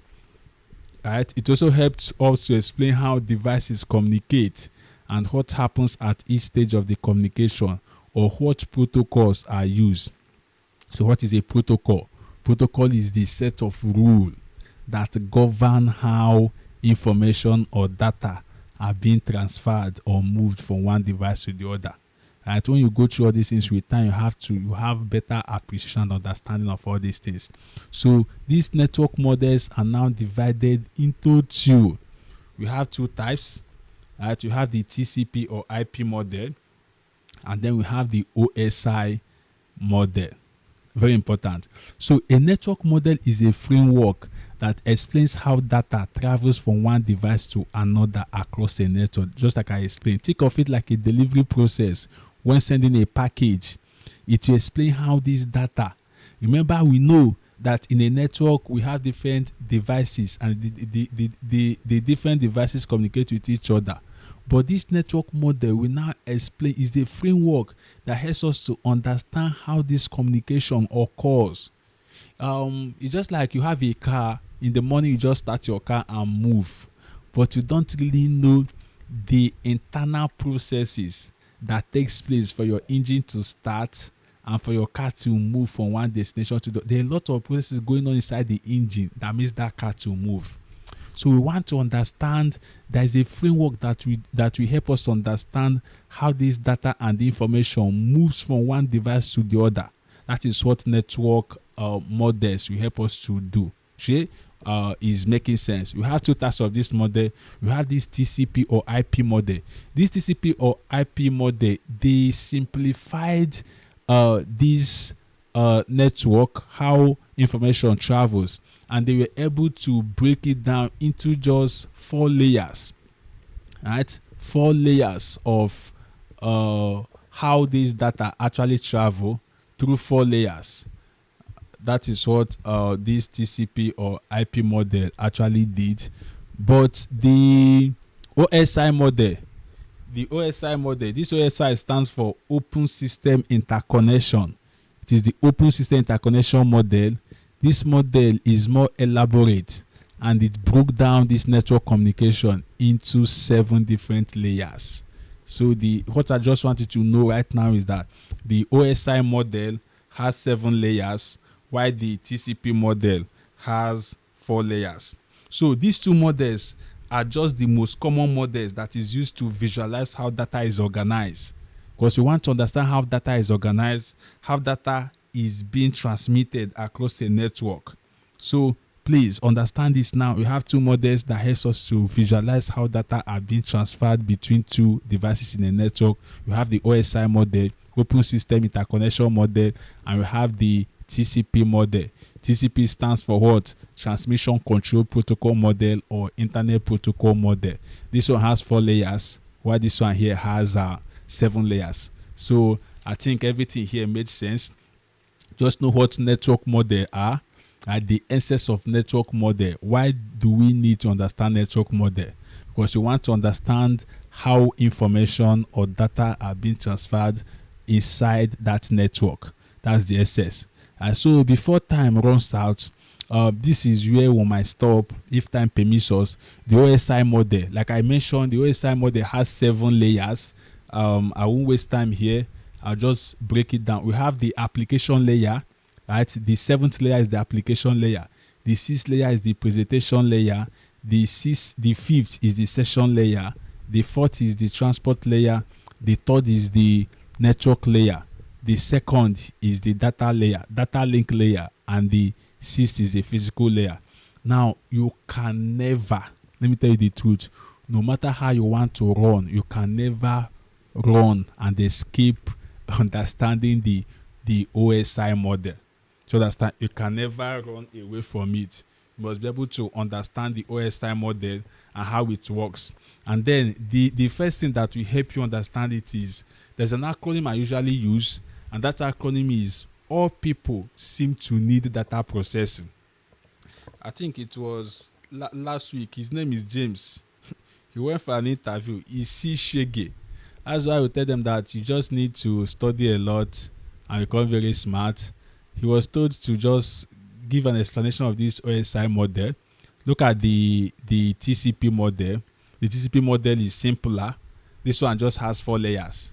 Speaker 1: Right? It also helps us to explain how devices communicate and what happens at each stage of the communication, or what protocols are used. So what is a protocol? Protocol is the set of rules that govern how information or data are being transferred or moved from one device to the other. Right? When you go through all these things with time, you have better appreciation and understanding of all these things. So these network models are now divided into two. We have two types. Right? You have the TCP or IP model, and then we have the OSI model. Very important. So a network model is a framework that explains how data travels from one device to another across a network. Just like I explained, think of it like a delivery process. When sending a package, it will explain how this data. Remember, we know that in a network we have different devices, and the different devices communicate with each other. But this network model we now explain is the framework that helps us to understand how this communication occurs. It's just like you have a car. In the morning, you just start your car and move, but you don't really know the internal processes that takes place for your engine to start and for your car to move from one destination to the other. There are a lot of processes going on inside the engine that makes that car to move. So we want to understand, there is a framework that will help us understand how this data and the information moves from one device to the other. That is what network models will help us to do. Okay? is making sense. We have two types of this model. We have this TCP or IP model. This TCP or IP model, they simplified this network, how information travels, and they were able to break it down into just 4 layers, right? 4 layers of how this data actually travel through 4 layers. That is what this TCP or IP model actually did. But the OSI model, this OSI stands for Open System Interconnection. It is the Open System Interconnection model. This model is more elaborate, and it broke down this network communication into 7 different layers. So what I just want you to know right now is that the OSI model has 7 layers, while the TCP model has 4 layers. So these two models are just the most common models that is used to visualize how data is organized. Because you want to understand how data is organized, how data is being transmitted across a network. So please understand this now. We have two models that helps us to visualize how data are being transferred between two devices in a network. We have the OSI model, Open System Interconnection model, and we have the TCP model. TCP stands for what? Transmission Control Protocol model or Internet Protocol model. This one has 4 layers, while this one here has 7 layers. So I think everything here made sense. Just know what network model are, at the essence of network model. Why do we need to understand network model? Because you want to understand how information or data are being transferred inside that network. That's the essence. So before time runs out, this is where we might stop if time permits us. The OSI model, like I mentioned, the OSI model has 7 layers. I won't waste time here. I'll just break it down. We have the application layer, right? The 7th layer is the application layer. The 6th layer is the presentation layer. The 5th is the session layer. The 4th is the transport layer. The 3rd is the network layer. The 2nd is the data link layer, and the 6th is the physical layer. Now, you can never, let me tell you the truth, no matter how you want to run, you can never run and escape understanding the OSI model. So understand, you can never run away from it. You must be able to understand the OSI model and how it works. And then the first thing that will help you understand it is there's an acronym I usually use, and that acronym is all people seem to need data processing. I think it was last week. His name is James. He went for an interview. He sees Shege. That's why we tell them that you just need to study a lot and become very smart. He was told to just give an explanation of this OSI model. Look at the TCP model. The TCP model is simpler. This one just has 4 layers,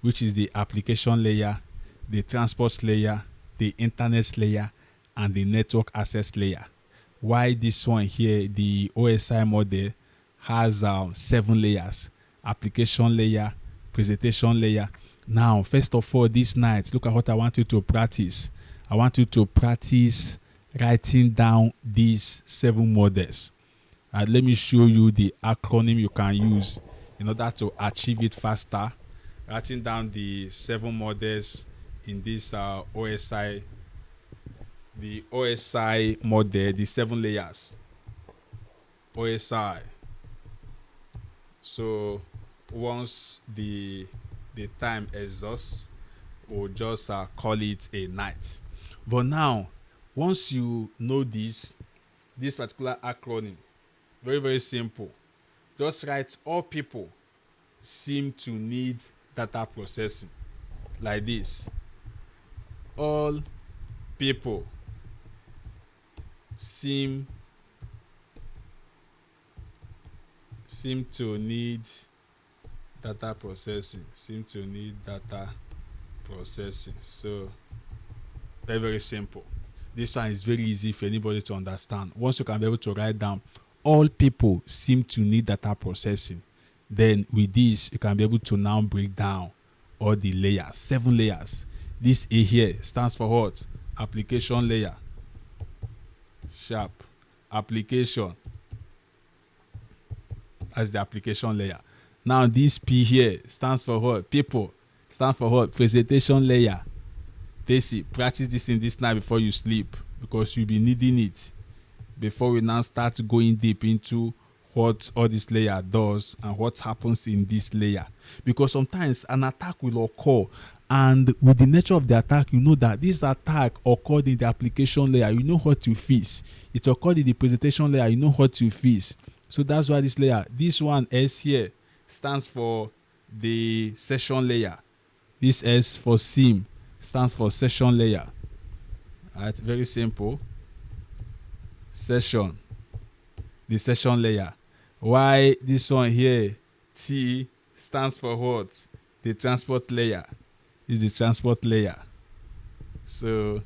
Speaker 1: which is the application layer, the transport layer, the internet layer, and the network access layer. Why this one here, the OSI model, has 7 layers: application layer, presentation layer. Now, first of all, this night, look at what I want you to practice. I want you to practice writing down these 7 models. Let me show you the acronym you can use in order to achieve it faster. Writing down the 7 models in this OSI, the OSI model, the 7 layers. OSI. So once the time exhausts, we'll just call it a night. But now, once you know this particular acronym, very, very simple. Just write all people seem to need data processing like this. All people seem to need data processing. So very, very simple. This one is very easy for anybody to understand. Once you can be able to write down all people seem to need data processing, then with this you can be able to now break down all the layers, 7 layers. This A here stands for what? Application layer. Sharp. application. That's the application layer. Now this P here stands for what? People. Stands for what? Presentation layer. They see, practice this in this night before you sleep, because you'll be needing it before we now start going deep into what all this layer does and what happens in this layer. Because sometimes an attack will occur, and with the nature of the attack, you know that this attack occurred in the application layer, you know what you face. It occurred in the presentation layer, you know what you face. So that's why this layer, this one S here, stands for the session layer. This S for SIM stands for session layer. Alright, very simple. Session, the session layer. Why this one here, T, stands for what? The transport layer. Is the transport layer. So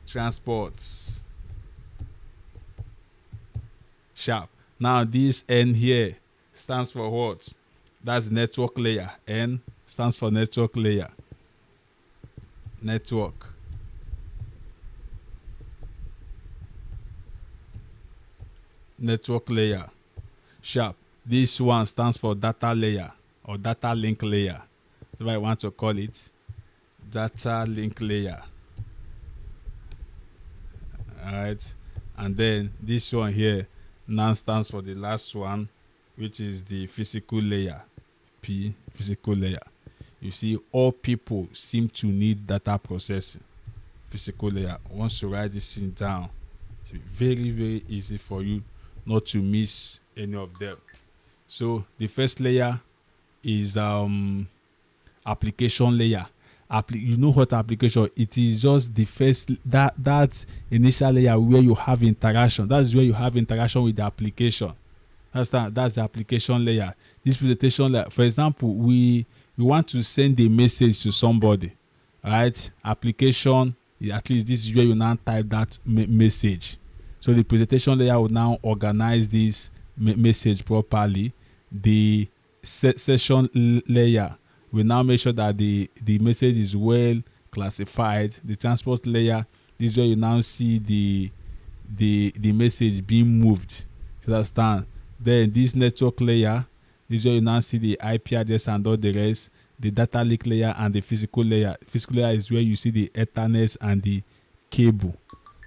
Speaker 1: transports. Sharp. Now this N here stands for what? That's the network layer. N stands for network layer. Network. Network layer. Sharp. This one stands for data layer or data link layer. That's what I want to call it. Data link layer. Alright. And then this one here now stands for the last one, which is the physical layer. P, physical layer. You see, all people seem to need data processing. Physical layer. Once you write this thing down, it's very, very easy for you not to miss any of them. So the first layer is application layer. You know what application? It is just the first that initial layer where you have interaction. That's where you have interaction with the application. That's the application layer. This presentation layer, for example, we want to send a message to somebody, right? Application, at least this is where you now type that message. So the presentation layer will now organize this message properly. The session layer will now make sure that the message is well classified. The transport layer, this is where you now see the message being moved. You understand? Then this network layer, this is where you now see the IP address and all the rest. The data link layer and the physical layer. Physical layer is where you see the Ethernet and the cable.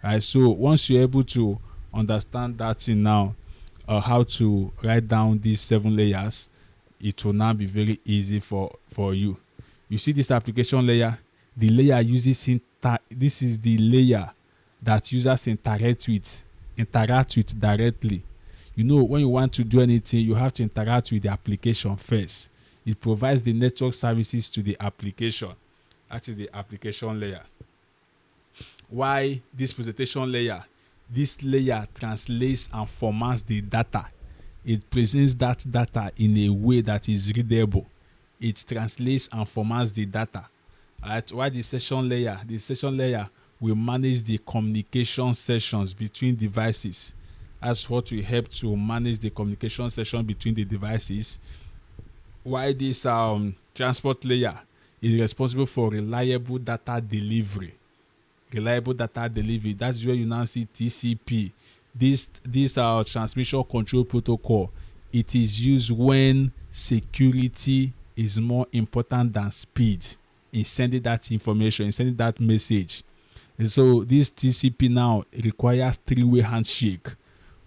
Speaker 1: Right, so once you're able to understand that thing now, how to write down these 7 layers, it will now be very easy for you. You see this application layer, the layer uses this is the layer that users interact with directly. You know, when you want to do anything, you have to interact with the application first. It provides the network services to the application. That is the application layer. Why this presentation layer? This layer translates and formats the data. It presents that data in a way that is readable. It translates and formats the data. Alright, why the session layer? The session layer will manage the communication sessions between devices. That's what will help to manage the communication session between the devices. Why this transport layer is responsible for reliable data delivery. Reliable data delivery. That's where you now see TCP. This transmission control protocol. It is used when security is more important than speed in sending that information, in sending that message. And so this TCP now requires 3-way handshake.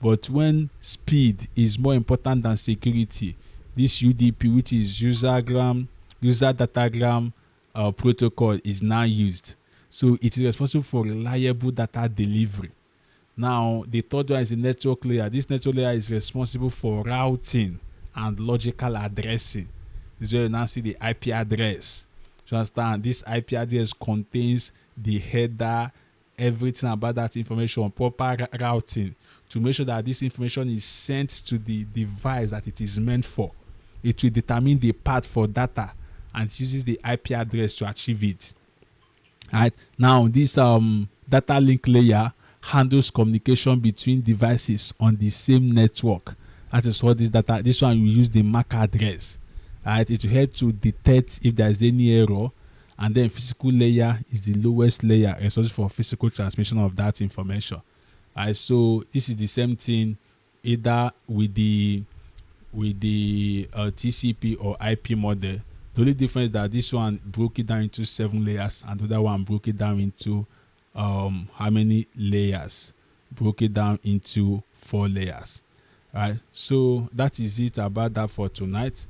Speaker 1: But when speed is more important than security, this UDP, which is user datagram protocol, is now used. So it is responsible for reliable data delivery. Now, the third one is the network layer. This network layer is responsible for routing and logical addressing. This is where you now see the IP address. You understand? This IP address contains the header, everything about that information, proper routing to make sure that this information is sent to the device that it is meant for. It will determine the path for data and it uses the IP address to achieve it. Right now, this data link layer handles communication between devices on the same network. That is what this one will use the MAC address. Right, it will help to detect if there is any error, and then physical layer is the lowest layer responsible for physical transmission of that information. So this is the same thing either with the TCP or IP model. The only difference is that this one broke it down into 7 layers and the other one broke it down into how many layers? Broke it down into 4 layers. Right, so that is it about that for tonight.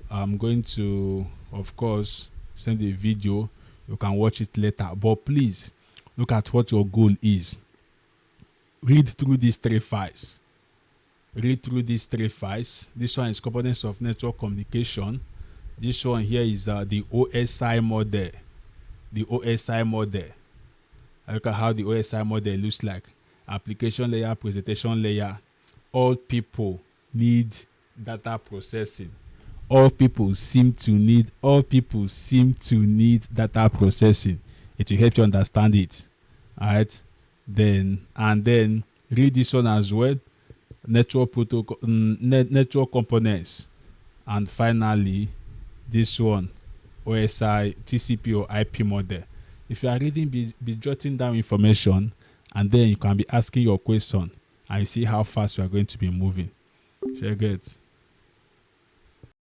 Speaker 1: I'm going to, of course, send a video. You can watch it later, but please look at what your goal is. Read through these 3 files. Read through these 3 files. This one is components of network communication. This one here is the OSI model. The OSI model. Look at how the OSI model looks like. Application layer, presentation layer. All people need data processing. All people seem to need data processing. It will help you understand it. Alright. Then read this one as well. Network protocol, network components, and finally this one, OSI, TCP or IP model. If you are reading, be jotting down information, and then you can be asking your question and you see how fast you are going to be moving. Shall I get?